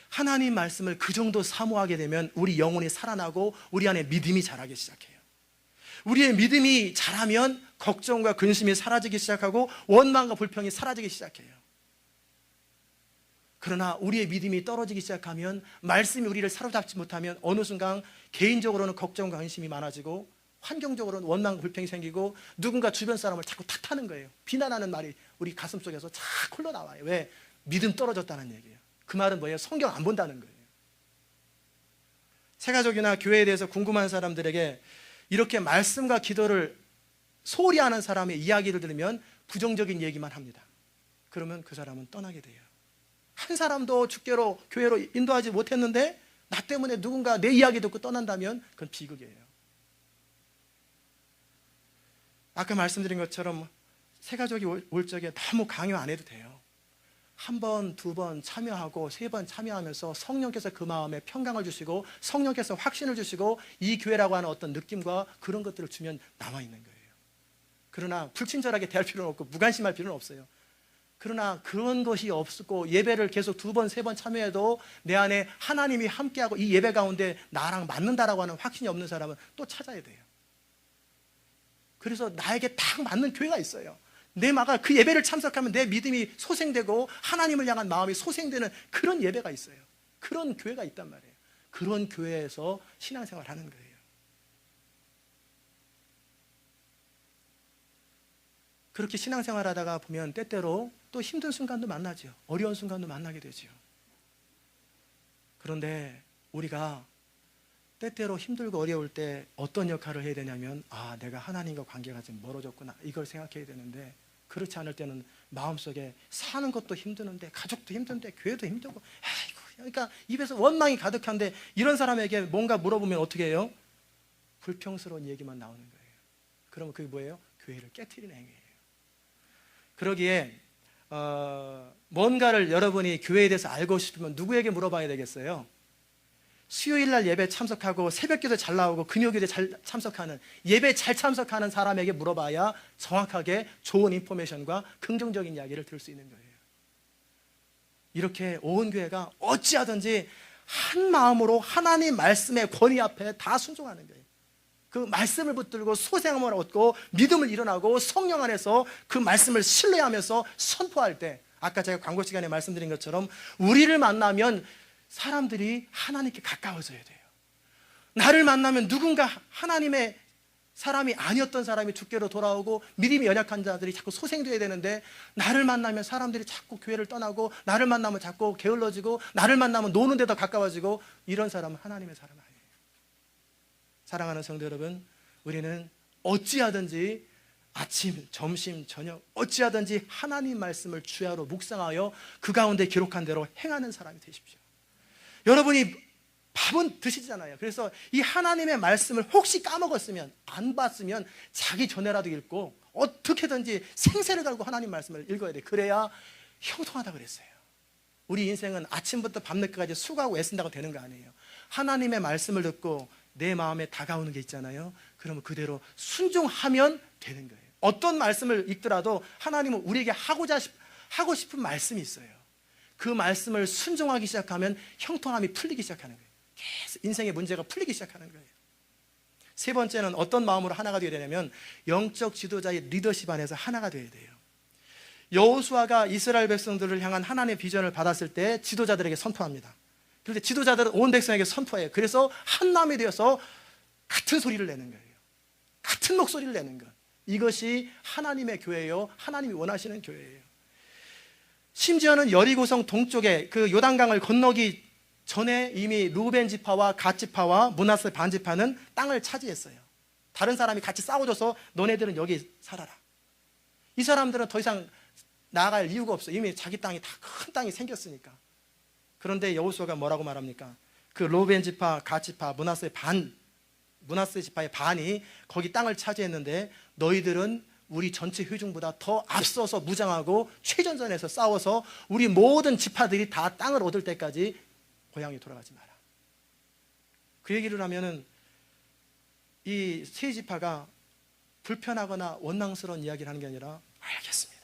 하나님 말씀을 그 정도 사모하게 되면 우리 영혼이 살아나고 우리 안에 믿음이 자라기 시작해요. 우리의 믿음이 자라면 걱정과 근심이 사라지기 시작하고 원망과 불평이 사라지기 시작해요. 그러나 우리의 믿음이 떨어지기 시작하면, 말씀이 우리를 사로잡지 못하면 어느 순간 개인적으로는 걱정과 근심이 많아지고 환경적으로는 원망과 불평이 생기고 누군가 주변 사람을 자꾸 탓하는 거예요. 비난하는 말이 우리 가슴속에서 자꾸 흘러나와요. 왜? 믿음 떨어졌다는 얘기예요. 그 말은 뭐예요? 성경 안 본다는 거예요. 새가족이나 교회에 대해서 궁금한 사람들에게 이렇게 말씀과 기도를 소홀히 하는 사람의 이야기를 들으면 부정적인 얘기만 합니다. 그러면 그 사람은 떠나게 돼요. 한 사람도 주께로 교회로 인도하지 못했는데 나 때문에 누군가 내 이야기 듣고 떠난다면 그건 비극이에요. 아까 말씀드린 것처럼 새가족이 올 적에 너무 강요 안 해도 돼요. 한 번, 두 번 참여하고 세 번 참여하면서 성령께서 그 마음에 평강을 주시고 성령께서 확신을 주시고 이 교회라고 하는 어떤 느낌과 그런 것들을 주면 남아있는 거예요. 그러나 불친절하게 대할 필요는 없고 무관심할 필요는 없어요. 그러나 그런 것이 없고 예배를 계속 두 번, 세 번 참여해도 내 안에 하나님이 함께하고 이 예배 가운데 나랑 맞는다라고 하는 확신이 없는 사람은 또 찾아야 돼요. 그래서 나에게 딱 맞는 교회가 있어요. 내 마가 그 예배를 참석하면 내 믿음이 소생되고 하나님을 향한 마음이 소생되는 그런 예배가 있어요. 그런 교회가 있단 말이에요. 그런 교회에서 신앙생활을 하는 거예요. 그렇게 신앙생활 하다가 보면 때때로 또 힘든 순간도 만나죠. 어려운 순간도 만나게 되죠. 그런데 우리가 때때로 힘들고 어려울 때 어떤 역할을 해야 되냐면 내가 하나님과 관계가 좀 멀어졌구나 이걸 생각해야 되는데 그렇지 않을 때는 마음속에 사는 것도 힘드는데 가족도 힘든데 교회도 힘들고 그러니까 입에서 원망이 가득한데 이런 사람에게 뭔가 물어보면 어떻게 해요? 불평스러운 얘기만 나오는 거예요. 그러면 그게 뭐예요? 교회를 깨트리는 행위예요. 그러기에 뭔가를 여러분이 교회에 대해서 알고 싶으면 누구에게 물어봐야 되겠어요? 수요일날 예배 참석하고 새벽기도 잘 나오고 금요기도 잘 참석하는 예배 잘 참석하는 사람에게 물어봐야 정확하게 좋은 인포메이션과 긍정적인 이야기를 들을 수 있는 거예요. 이렇게 온 교회가 어찌하든지 한 마음으로 하나님 말씀의 권위 앞에 다 순종하는 거예요. 그 말씀을 붙들고 소생함을 얻고 믿음을 일어나고 성령 안에서 그 말씀을 신뢰하면서 선포할 때 아까 제가 광고 시간에 말씀드린 것처럼 우리를 만나면 사람들이 하나님께 가까워져야 돼요. 나를 만나면 누군가 하나님의 사람이 아니었던 사람이 주께로 돌아오고 믿음이 연약한 자들이 자꾸 소생돼야 되는데 나를 만나면 사람들이 자꾸 교회를 떠나고 나를 만나면 자꾸 게을러지고 나를 만나면 노는 데 더 가까워지고 이런 사람은 하나님의 사람 아니에요. 사랑하는 성도 여러분, 우리는 어찌하든지 아침, 점심, 저녁 어찌하든지 하나님 말씀을 주야로 묵상하여 그 가운데 기록한 대로 행하는 사람이 되십시오. 여러분이 밥은 드시잖아요. 그래서 이 하나님의 말씀을 혹시 까먹었으면 안 봤으면 자기 전에라도 읽고 어떻게든지 생새를 갈고 하나님 말씀을 읽어야 돼요. 그래야 형통하다 그랬어요. 우리 인생은 아침부터 밤늦게까지 수고하고 애쓴다고 되는 거 아니에요. 하나님의 말씀을 듣고 내 마음에 다가오는 게 있잖아요. 그러면 그대로 순종하면 되는 거예요. 어떤 말씀을 읽더라도 하나님은 우리에게 하고 싶은 말씀이 있어요. 그 말씀을 순종하기 시작하면 형통함이 풀리기 시작하는 거예요. 계속 인생의 문제가 풀리기 시작하는 거예요. 세 번째는 어떤 마음으로 하나가 되어야 되냐면 영적 지도자의 리더십 안에서 하나가 되어야 돼요. 여호수아가 이스라엘 백성들을 향한 하나님의 비전을 받았을 때 지도자들에게 선포합니다. 그런데 지도자들은 온 백성에게 선포해요. 그래서 한마음이 되어서 같은 소리를 내는 거예요. 같은 목소리를 내는 것. 이것이 하나님의 교회예요. 하나님이 원하시는 교회예요. 심지어는 여리고성 동쪽에 그 요단강을 건너기 전에 이미 루벤 지파와 갓 지파와 므낫세 반 지파는 땅을 차지했어요. 다른 사람이 같이 싸워줘서 너네들은 여기 살아라. 이 사람들은 더 이상 나아갈 이유가 없어요. 이미 자기 땅이 다 큰 땅이 생겼으니까. 그런데 여호수아가 뭐라고 말합니까? 그 루벤 지파, 갓 지파, 므낫세 지파의 반이 거기 땅을 차지했는데 너희들은 우리 전체 회중보다 더 앞서서 무장하고 최전선에서 싸워서 우리 모든 지파들이 다 땅을 얻을 때까지 고향에 돌아가지 마라. 그 얘기를 하면은 이 세 지파가 불편하거나 원망스러운 이야기를 하는 게 아니라 알겠습니다.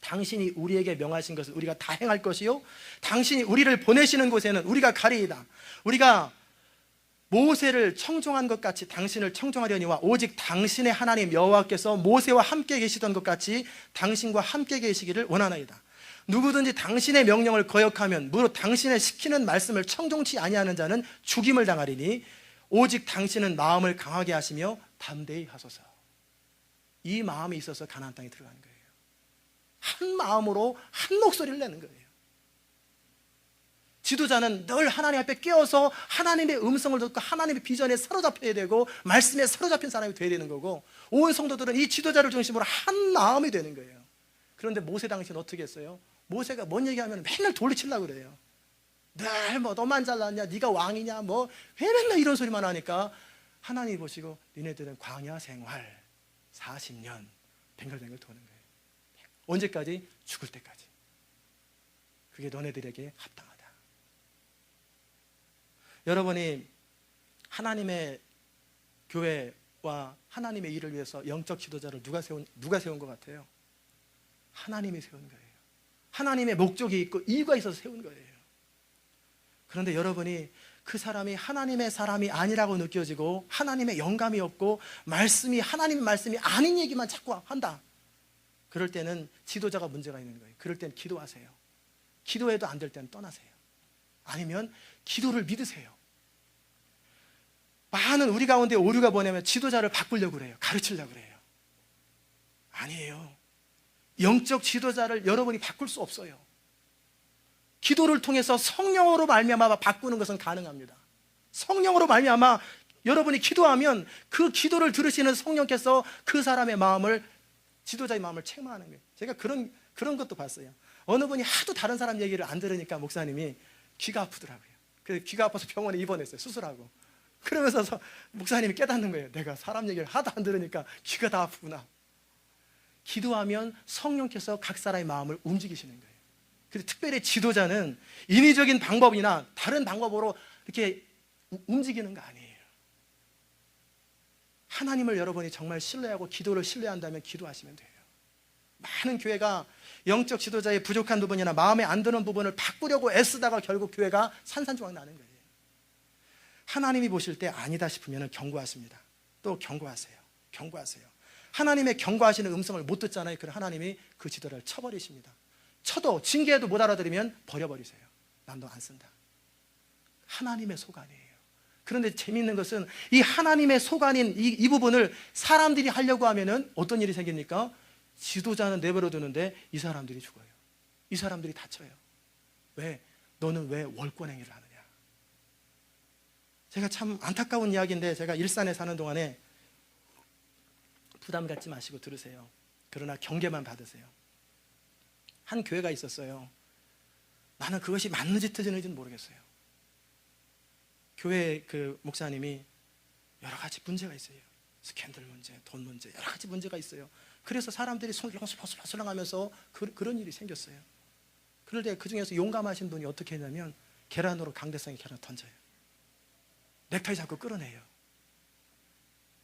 당신이 우리에게 명하신 것을 우리가 다 행할 것이요 당신이 우리를 보내시는 곳에는 우리가 가리이다. 우리가 모세를 청종한 것 같이 당신을 청종하려니와 오직 당신의 하나님 여호와께서 모세와 함께 계시던 것 같이 당신과 함께 계시기를 원하나이다. 누구든지 당신의 명령을 거역하면 무릇 당신의 시키는 말씀을 청종치 아니하는 자는 죽임을 당하리니 오직 당신은 마음을 강하게 하시며 담대히 하소서. 이 마음이 있어서 가나안 땅에 들어가는 거예요. 한 마음으로 한 목소리를 내는 거예요. 지도자는 늘 하나님 앞에 깨어서 하나님의 음성을 듣고 하나님의 비전에 사로잡혀야 되고 말씀에 사로잡힌 사람이 되어야 되는 거고 온 성도들은 이 지도자를 중심으로 한 마음이 되는 거예요. 그런데 모세 당시는 어떻게 했어요? 모세가 뭔 얘기하면 맨날 돌리치려고 그래요. 늘 뭐 너만 잘났냐, 네가 왕이냐, 뭐 왜 맨날 이런 소리만 하니까 하나님이 보시고 니네들은 광야 생활 40년 뱅글뱅글 도는 거예요. 언제까지? 죽을 때까지. 그게 너네들에게 합당하다. 여러분이 하나님의 교회와 하나님의 일을 위해서 영적 지도자를 누가 세운 것 같아요? 하나님이 세운 거예요. 하나님의 목적이 있고 이유가 있어서 세운 거예요. 그런데 여러분이 그 사람이 하나님의 사람이 아니라고 느껴지고 하나님의 영감이 없고 말씀이 하나님의 말씀이 아닌 얘기만 자꾸 한다. 그럴 때는 지도자가 문제가 있는 거예요. 그럴 땐 기도하세요. 기도해도 안 될 때는 떠나세요. 아니면 기도를 믿으세요. 많은 우리 가운데 오류가 뭐냐면 지도자를 바꾸려고 그래요. 가르치려고 그래요. 아니에요. 영적 지도자를 여러분이 바꿀 수 없어요. 기도를 통해서 성령으로 말미암아 바꾸는 것은 가능합니다. 성령으로 말미암아 여러분이 기도하면 그 기도를 들으시는 성령께서 그 사람의 마음을, 지도자의 마음을 책망하는 거예요. 제가 그런 것도 봤어요. 어느 분이 하도 다른 사람 얘기를 안 들으니까 목사님이 귀가 아프더라고요. 그래서 귀가 아파서 병원에 입원했어요. 수술하고. 그러면서 목사님이 깨닫는 거예요. 내가 사람 얘기를 하도 안 들으니까 귀가 다 아프구나. 기도하면 성령께서 각 사람의 마음을 움직이시는 거예요. 그래서 특별히 지도자는 인위적인 방법이나 다른 방법으로 이렇게 움직이는 거 아니에요. 하나님을 여러분이 정말 신뢰하고 기도를 신뢰한다면 기도하시면 돼요. 많은 교회가 영적 지도자의 부족한 부분이나 마음에 안 드는 부분을 바꾸려고 애쓰다가 결국 교회가 산산조각 나는 거예요. 하나님이 보실 때 아니다 싶으면 경고하십니다. 또 경고하세요. 경고하세요. 하나님의 경고하시는 음성을 못 듣잖아요. 그럼 하나님이 그 지도자를 쳐버리십니다. 쳐도 징계해도 못 알아들으면 버려버리세요. 난 너 안 쓴다. 하나님의 소관이에요. 그런데 재미있는 것은 이 하나님의 소관인 이 부분을 사람들이 하려고 하면은 어떤 일이 생깁니까? 지도자는 내버려 두는데 이 사람들이 죽어요. 이 사람들이 다쳐요. 왜? 너는 왜 월권행위를 하느냐? 제가 참 안타까운 이야기인데, 제가 일산에 사는 동안에 부담 갖지 마시고 들으세요. 그러나 경계만 받으세요. 한 교회가 있었어요. 나는 그것이 맞는지 틀리는지는 모르겠어요. 교회 그 목사님이 여러 가지 문제가 있어요. 스캔들 문제, 돈 문제, 여러 가지 문제가 있어요. 그래서 사람들이 설렁설렁 하면서 그런 일이 생겼어요. 그럴 때 그 중에서 용감하신 분이 어떻게 했냐면 계란으로, 강대상에 계란을 던져요. 넥타이 잡고 끌어내요.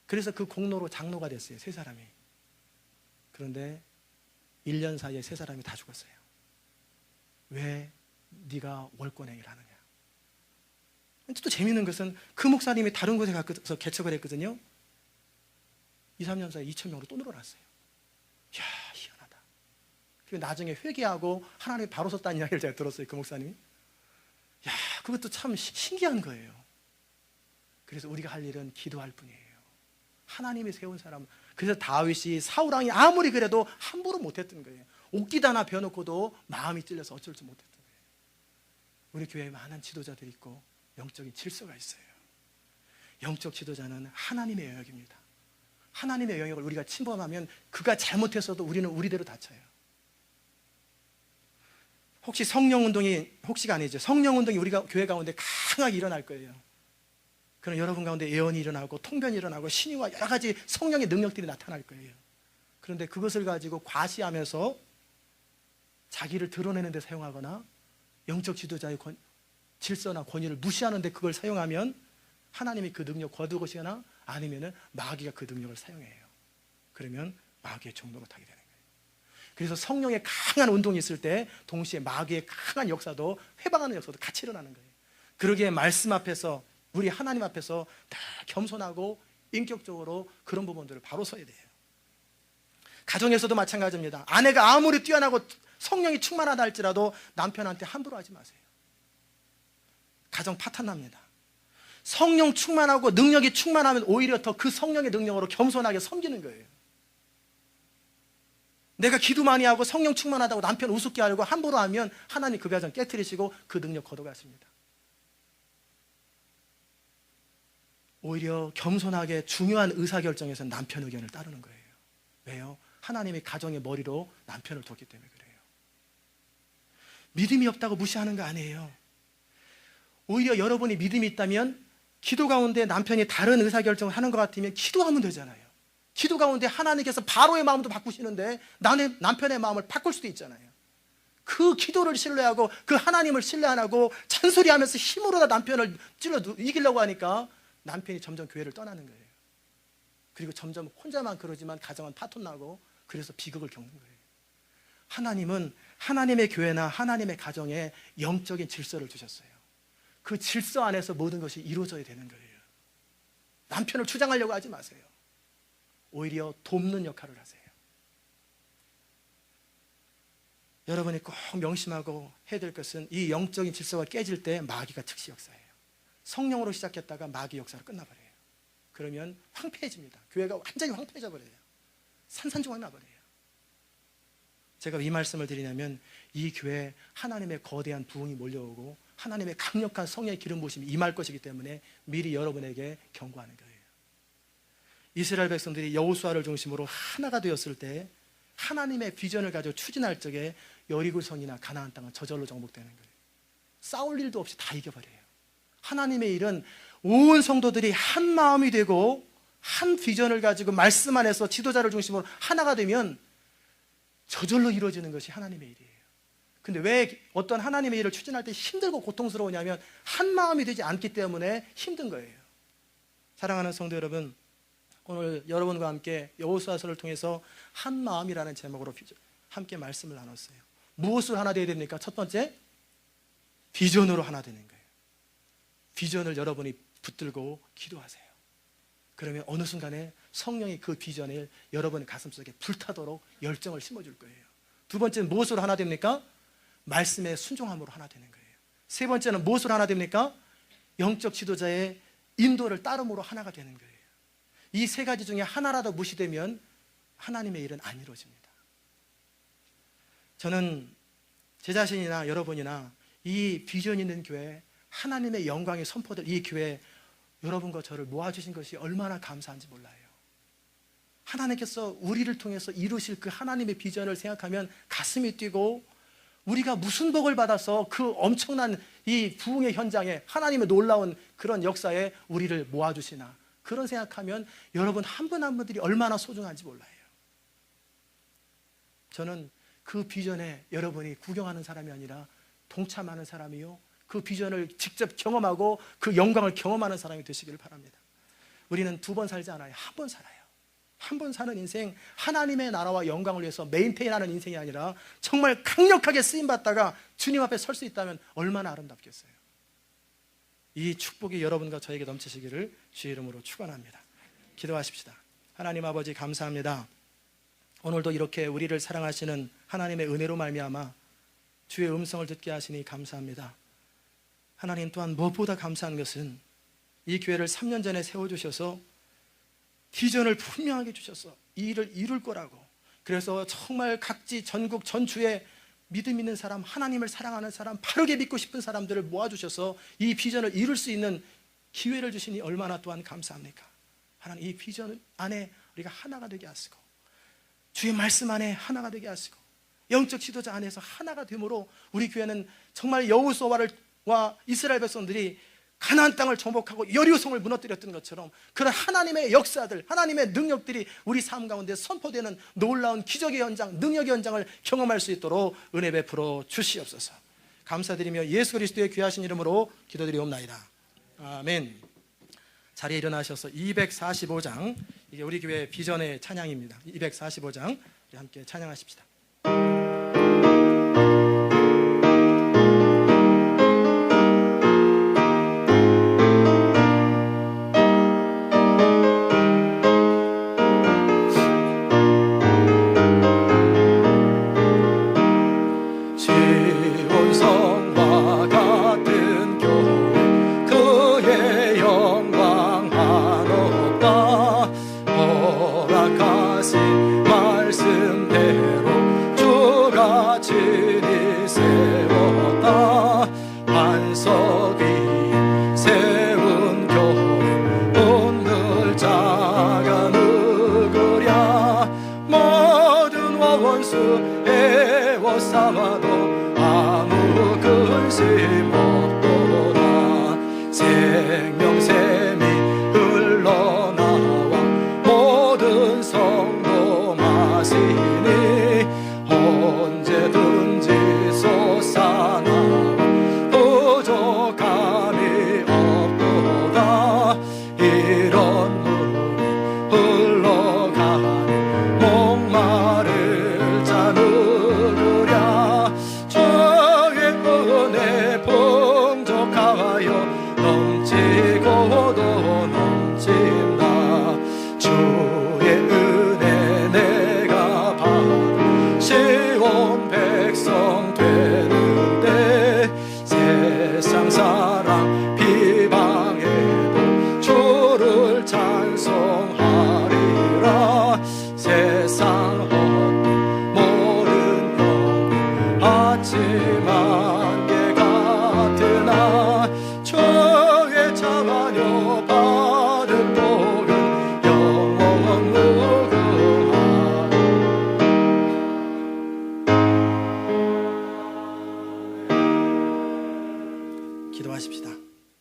그래서 그 공로로 장로가 됐어요. 세 사람이. 그런데 1년 사이에 세 사람이 다 죽었어요. 왜 네가 월권행위를 하느냐? 또 재미있는 것은 그 목사님이 다른 곳에 가서 개척을 했거든요. 2, 3년 사이에 2,000명으로 또 늘어났어요. 이야, 희한하다. 그리고 나중에 회개하고 하나님이 바로 섰다는 이야기를 제가 들었어요. 그 목사님이. 야, 그것도 참 신기한 거예요. 그래서 우리가 할 일은 기도할 뿐이에요. 하나님이 세운 사람. 그래서 다윗이 사울왕이 아무리 그래도 함부로 못했던 거예요. 옥기다 하나 베어놓고도 마음이 찔려서 어쩔 줄 못했던 거예요. 우리 교회에 많은 지도자들이 있고 영적인 질서가 있어요. 영적 지도자는 하나님의 영역입니다. 하나님의 영역을 우리가 침범하면 그가 잘못했어도 우리는 우리대로 다쳐요. 혹시 성령운동이, 혹시가 아니죠. 성령운동이 우리가 교회 가운데 강하게 일어날 거예요. 그럼 여러분 가운데 예언이 일어나고 통변이 일어나고 신의와 여러 가지 성령의 능력들이 나타날 거예요. 그런데 그것을 가지고 과시하면서 자기를 드러내는 데 사용하거나 영적 지도자의 질서나 권위를 무시하는 데 그걸 사용하면 하나님이 그 능력 거두시거나 아니면 마귀가 그 능력을 사용해요. 그러면 마귀의 종로로 타게 되는 거예요. 그래서 성령의 강한 운동이 있을 때 동시에 마귀의 강한 역사도, 회방하는 역사도 같이 일어나는 거예요. 그러기에 말씀 앞에서, 우리 하나님 앞에서 다 겸손하고 인격적으로 그런 부분들을 바로 서야 돼요. 가정에서도 마찬가지입니다. 아내가 아무리 뛰어나고 성령이 충만하다 할지라도 남편한테 함부로 하지 마세요. 가정 파탄납니다. 성령 충만하고 능력이 충만하면 오히려 더 그 성령의 능력으로 겸손하게 섬기는 거예요. 내가 기도 많이 하고 성령 충만하다고 남편 우습게 하려고 함부로 하면 하나님 그 가정 깨트리시고 그 능력 걷어가십니다. 오히려 겸손하게 중요한 의사결정에서는 남편 의견을 따르는 거예요. 왜요? 하나님이 가정의 머리로 남편을 뒀기 때문에 그래요. 믿음이 없다고 무시하는 거 아니에요. 오히려 여러분이 믿음이 있다면 기도 가운데 남편이 다른 의사결정을 하는 것 같으면 기도하면 되잖아요. 기도 가운데 하나님께서 바로의 마음도 바꾸시는데 남편의 마음을 바꿀 수도 있잖아요. 그 기도를 신뢰하고 그 하나님을 신뢰 안 하고 잔소리하면서 힘으로 다 남편을 찔러 이기려고 하니까 남편이 점점 교회를 떠나는 거예요. 그리고 점점 혼자만 그러지만 가정은 파토나고 그래서 비극을 겪는 거예요. 하나님은 하나님의 교회나 하나님의 가정에 영적인 질서를 주셨어요. 그 질서 안에서 모든 것이 이루어져야 되는 거예요. 남편을 추장하려고 하지 마세요. 오히려 돕는 역할을 하세요. 여러분이 꼭 명심하고 해야 될 것은 이 영적인 질서가 깨질 때 마귀가 즉시 역사해요. 성령으로 시작했다가 마귀 역사로 끝나버려요. 그러면 황폐해집니다. 교회가 완전히 황폐해져 버려요. 산산조각 나버려요. 제가 이 말씀을 드리냐면 이 교회에 하나님의 거대한 부흥이 몰려오고 하나님의 강력한 성령의 기름 부으심이 임할 것이기 때문에 미리 여러분에게 경고하는 거예요. 이스라엘 백성들이 여호수아를 중심으로 하나가 되었을 때 하나님의 비전을 가지고 추진할 적에 여리고성이나 가나안 땅은 저절로 정복되는 거예요. 싸울 일도 없이 다 이겨버려요. 하나님의 일은 온 성도들이 한 마음이 되고 한 비전을 가지고 말씀 안에서 지도자를 중심으로 하나가 되면 저절로 이루어지는 것이 하나님의 일이에요. 근데 왜 어떤 하나님의 일을 추진할 때 힘들고 고통스러우냐면 한 마음이 되지 않기 때문에 힘든 거예요. 사랑하는 성도 여러분, 오늘 여러분과 함께 여호수아서를 통해서 한 마음이라는 제목으로 함께 말씀을 나눴어요. 무엇을 하나 되어야 됩니까? 첫 번째, 비전으로 하나 되는 거예요. 비전을 여러분이 붙들고 기도하세요. 그러면 어느 순간에 성령이 그 비전을 여러분의 가슴속에 불타도록 열정을 심어줄 거예요. 두 번째는 무엇으로 하나 됩니까? 말씀의 순종함으로 하나 되는 거예요. 세 번째는 무엇으로 하나 됩니까? 영적 지도자의 인도를 따름으로 하나가 되는 거예요. 이 세 가지 중에 하나라도 무시되면 하나님의 일은 안 이루어집니다. 저는 제 자신이나 여러분이나 이 비전 있는 교회, 하나님의 영광이 선포될 이 교회, 여러분과 저를 모아주신 것이 얼마나 감사한지 몰라요. 하나님께서 우리를 통해서 이루실 그 하나님의 비전을 생각하면 가슴이 뛰고, 우리가 무슨 복을 받아서 그 엄청난 이 부흥의 현장에 하나님의 놀라운 그런 역사에 우리를 모아주시나, 그런 생각하면 여러분 한 분 한 분들이 얼마나 소중한지 몰라요. 저는 그 비전에 여러분이 구경하는 사람이 아니라 동참하는 사람이요, 그 비전을 직접 경험하고 그 영광을 경험하는 사람이 되시기를 바랍니다. 우리는 두 번 살지 않아요. 한 번 살아요. 한 번 사는 인생, 하나님의 나라와 영광을 위해서 메인테인하는 인생이 아니라 정말 강력하게 쓰임받다가 주님 앞에 설 수 있다면 얼마나 아름답겠어요. 이 축복이 여러분과 저에게 넘치시기를 주의 이름으로 축원합니다. 기도하십시다. 하나님 아버지, 감사합니다. 오늘도 이렇게 우리를 사랑하시는 하나님의 은혜로 말미암아 주의 음성을 듣게 하시니 감사합니다. 하나님, 또한 무엇보다 감사한 것은 이 교회를 3년 전에 세워주셔서 비전을 분명하게 주셔서 이 일을 이룰 거라고, 그래서 정말 각지 전국 전주에 믿음 있는 사람, 하나님을 사랑하는 사람, 바르게 믿고 싶은 사람들을 모아주셔서 이 비전을 이룰 수 있는 기회를 주시니 얼마나 또한 감사합니까? 하나님, 이 비전 안에 우리가 하나가 되게 하시고, 주의 말씀 안에 하나가 되게 하시고, 영적 지도자 안에서 하나가 되므로 우리 교회는 정말 여호수아와 이스라엘 백성들이 가나안 땅을 정복하고 여리고성을 무너뜨렸던 것처럼 그런 하나님의 역사들, 하나님의 능력들이 우리 삶 가운데 선포되는 놀라운 기적의 현장, 능력의 현장을 경험할 수 있도록 은혜 베풀어 주시옵소서. 감사드리며 예수 그리스도의 귀하신 이름으로 기도드리옵나이다. 아멘. 자리에 일어나셔서 245장, 이게 우리 교회 비전의 찬양입니다. 245장 함께 찬양하십시다. 언제든지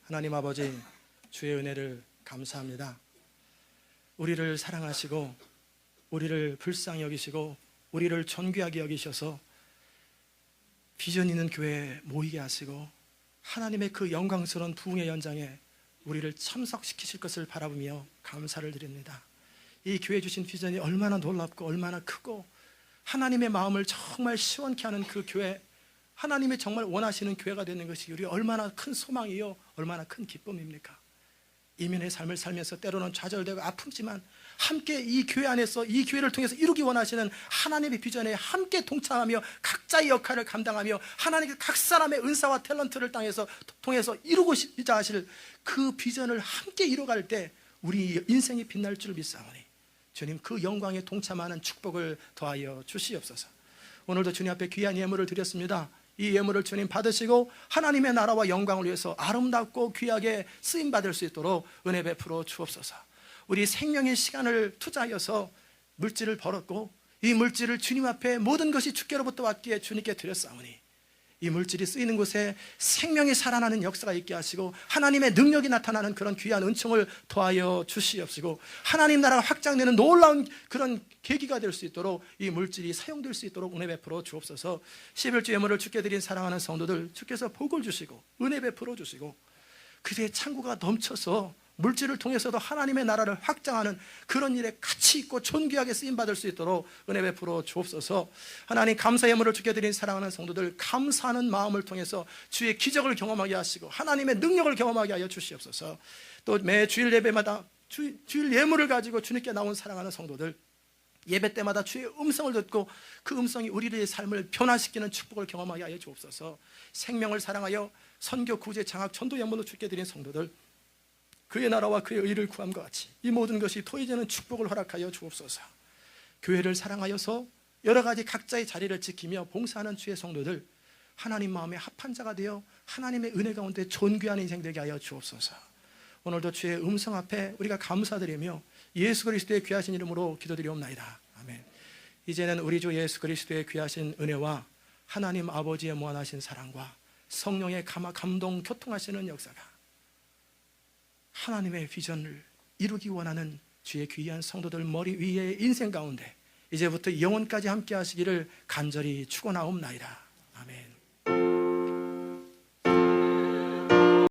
하나님 아버지, 주의 은혜를 감사합니다. 우리를 사랑하시고 우리를 불쌍히 여기시고 우리를 존귀하게 여기셔서 비전 있는 교회에 모이게 하시고 하나님의 그 영광스러운 부흥의 연장에 우리를 참석시키실 것을 바라보며 감사를 드립니다. 이 교회 주신 비전이 얼마나 놀랍고 얼마나 크고 하나님의 마음을 정말 시원케 하는 그 교회, 하나님이 정말 원하시는 교회가 되는 것이 우리 얼마나 큰 소망이요 얼마나 큰 기쁨입니까? 이민의 삶을 살면서 때로는 좌절되고 아프지만 함께 이 교회 안에서 이 교회를 통해서 이루기 원하시는 하나님의 비전에 함께 동참하며 각자의 역할을 감당하며 하나님의 각 사람의 은사와 탤런트를 통해서 이루고자 하실 그 비전을 함께 이뤄갈 때 우리 인생이 빛날 줄 믿사오니 주님 그 영광에 동참하는 축복을 더하여 주시옵소서. 오늘도 주님 앞에 귀한 예물을 드렸습니다. 이 예물을 주님 받으시고 하나님의 나라와 영광을 위해서 아름답고 귀하게 쓰임받을 수 있도록 은혜 베풀어 주옵소서. 우리 생명의 시간을 투자하여서 물질을 벌었고 이 물질을 주님 앞에 모든 것이 주께로부터 왔기에 주님께 드렸사오니 이 물질이 쓰이는 곳에 생명이 살아나는 역사가 있게 하시고 하나님의 능력이 나타나는 그런 귀한 은총을 더하여 주시옵시고 하나님 나라가 확장되는 놀라운 그런 계기가 될 수 있도록 이 물질이 사용될 수 있도록 은혜 베풀어 주옵소서. 11주 예물을 주께 드린 사랑하는 성도들 주께서 복을 주시고 은혜 베풀어 주시고 그들의 창고가 넘쳐서 물질을 통해서도 하나님의 나라를 확장하는 그런 일에 가치 있고 존귀하게 쓰임받을 수 있도록 은혜 베풀어 주옵소서. 하나님 감사 예물을 주께 드린 사랑하는 성도들 감사하는 마음을 통해서 주의 기적을 경험하게 하시고 하나님의 능력을 경험하게 하여 주시옵소서. 또 매 주일 예배마다 주일 예물을 가지고 주님께 나온 사랑하는 성도들 예배 때마다 주의 음성을 듣고 그 음성이 우리의 삶을 변화시키는 축복을 경험하게 하여 주옵소서. 생명을 사랑하여 선교 구제 장학 전도 예물로 주께 드린 성도들 그의 나라와 그의 의를 구함과 같이 이 모든 것이 토해지는 축복을 허락하여 주옵소서. 교회를 사랑하여서 여러 가지 각자의 자리를 지키며 봉사하는 주의 성도들 하나님 마음에 합한 자가 되어 하나님의 은혜 가운데 존귀한 인생 되게 하여 주옵소서. 오늘도 주의 음성 앞에 우리가 감사드리며 예수 그리스도의 귀하신 이름으로 기도드리옵나이다. 아멘. 이제는 우리 주 예수 그리스도의 귀하신 은혜와 하나님 아버지의 무한하신 사랑과 성령의 감동 교통하시는 역사가 하나님의 비전을 이루기 원하는 주의 귀한 성도들 머리 위의 인생 가운데 이제부터 영원까지 함께 하시기를 간절히 축원하옵나이다.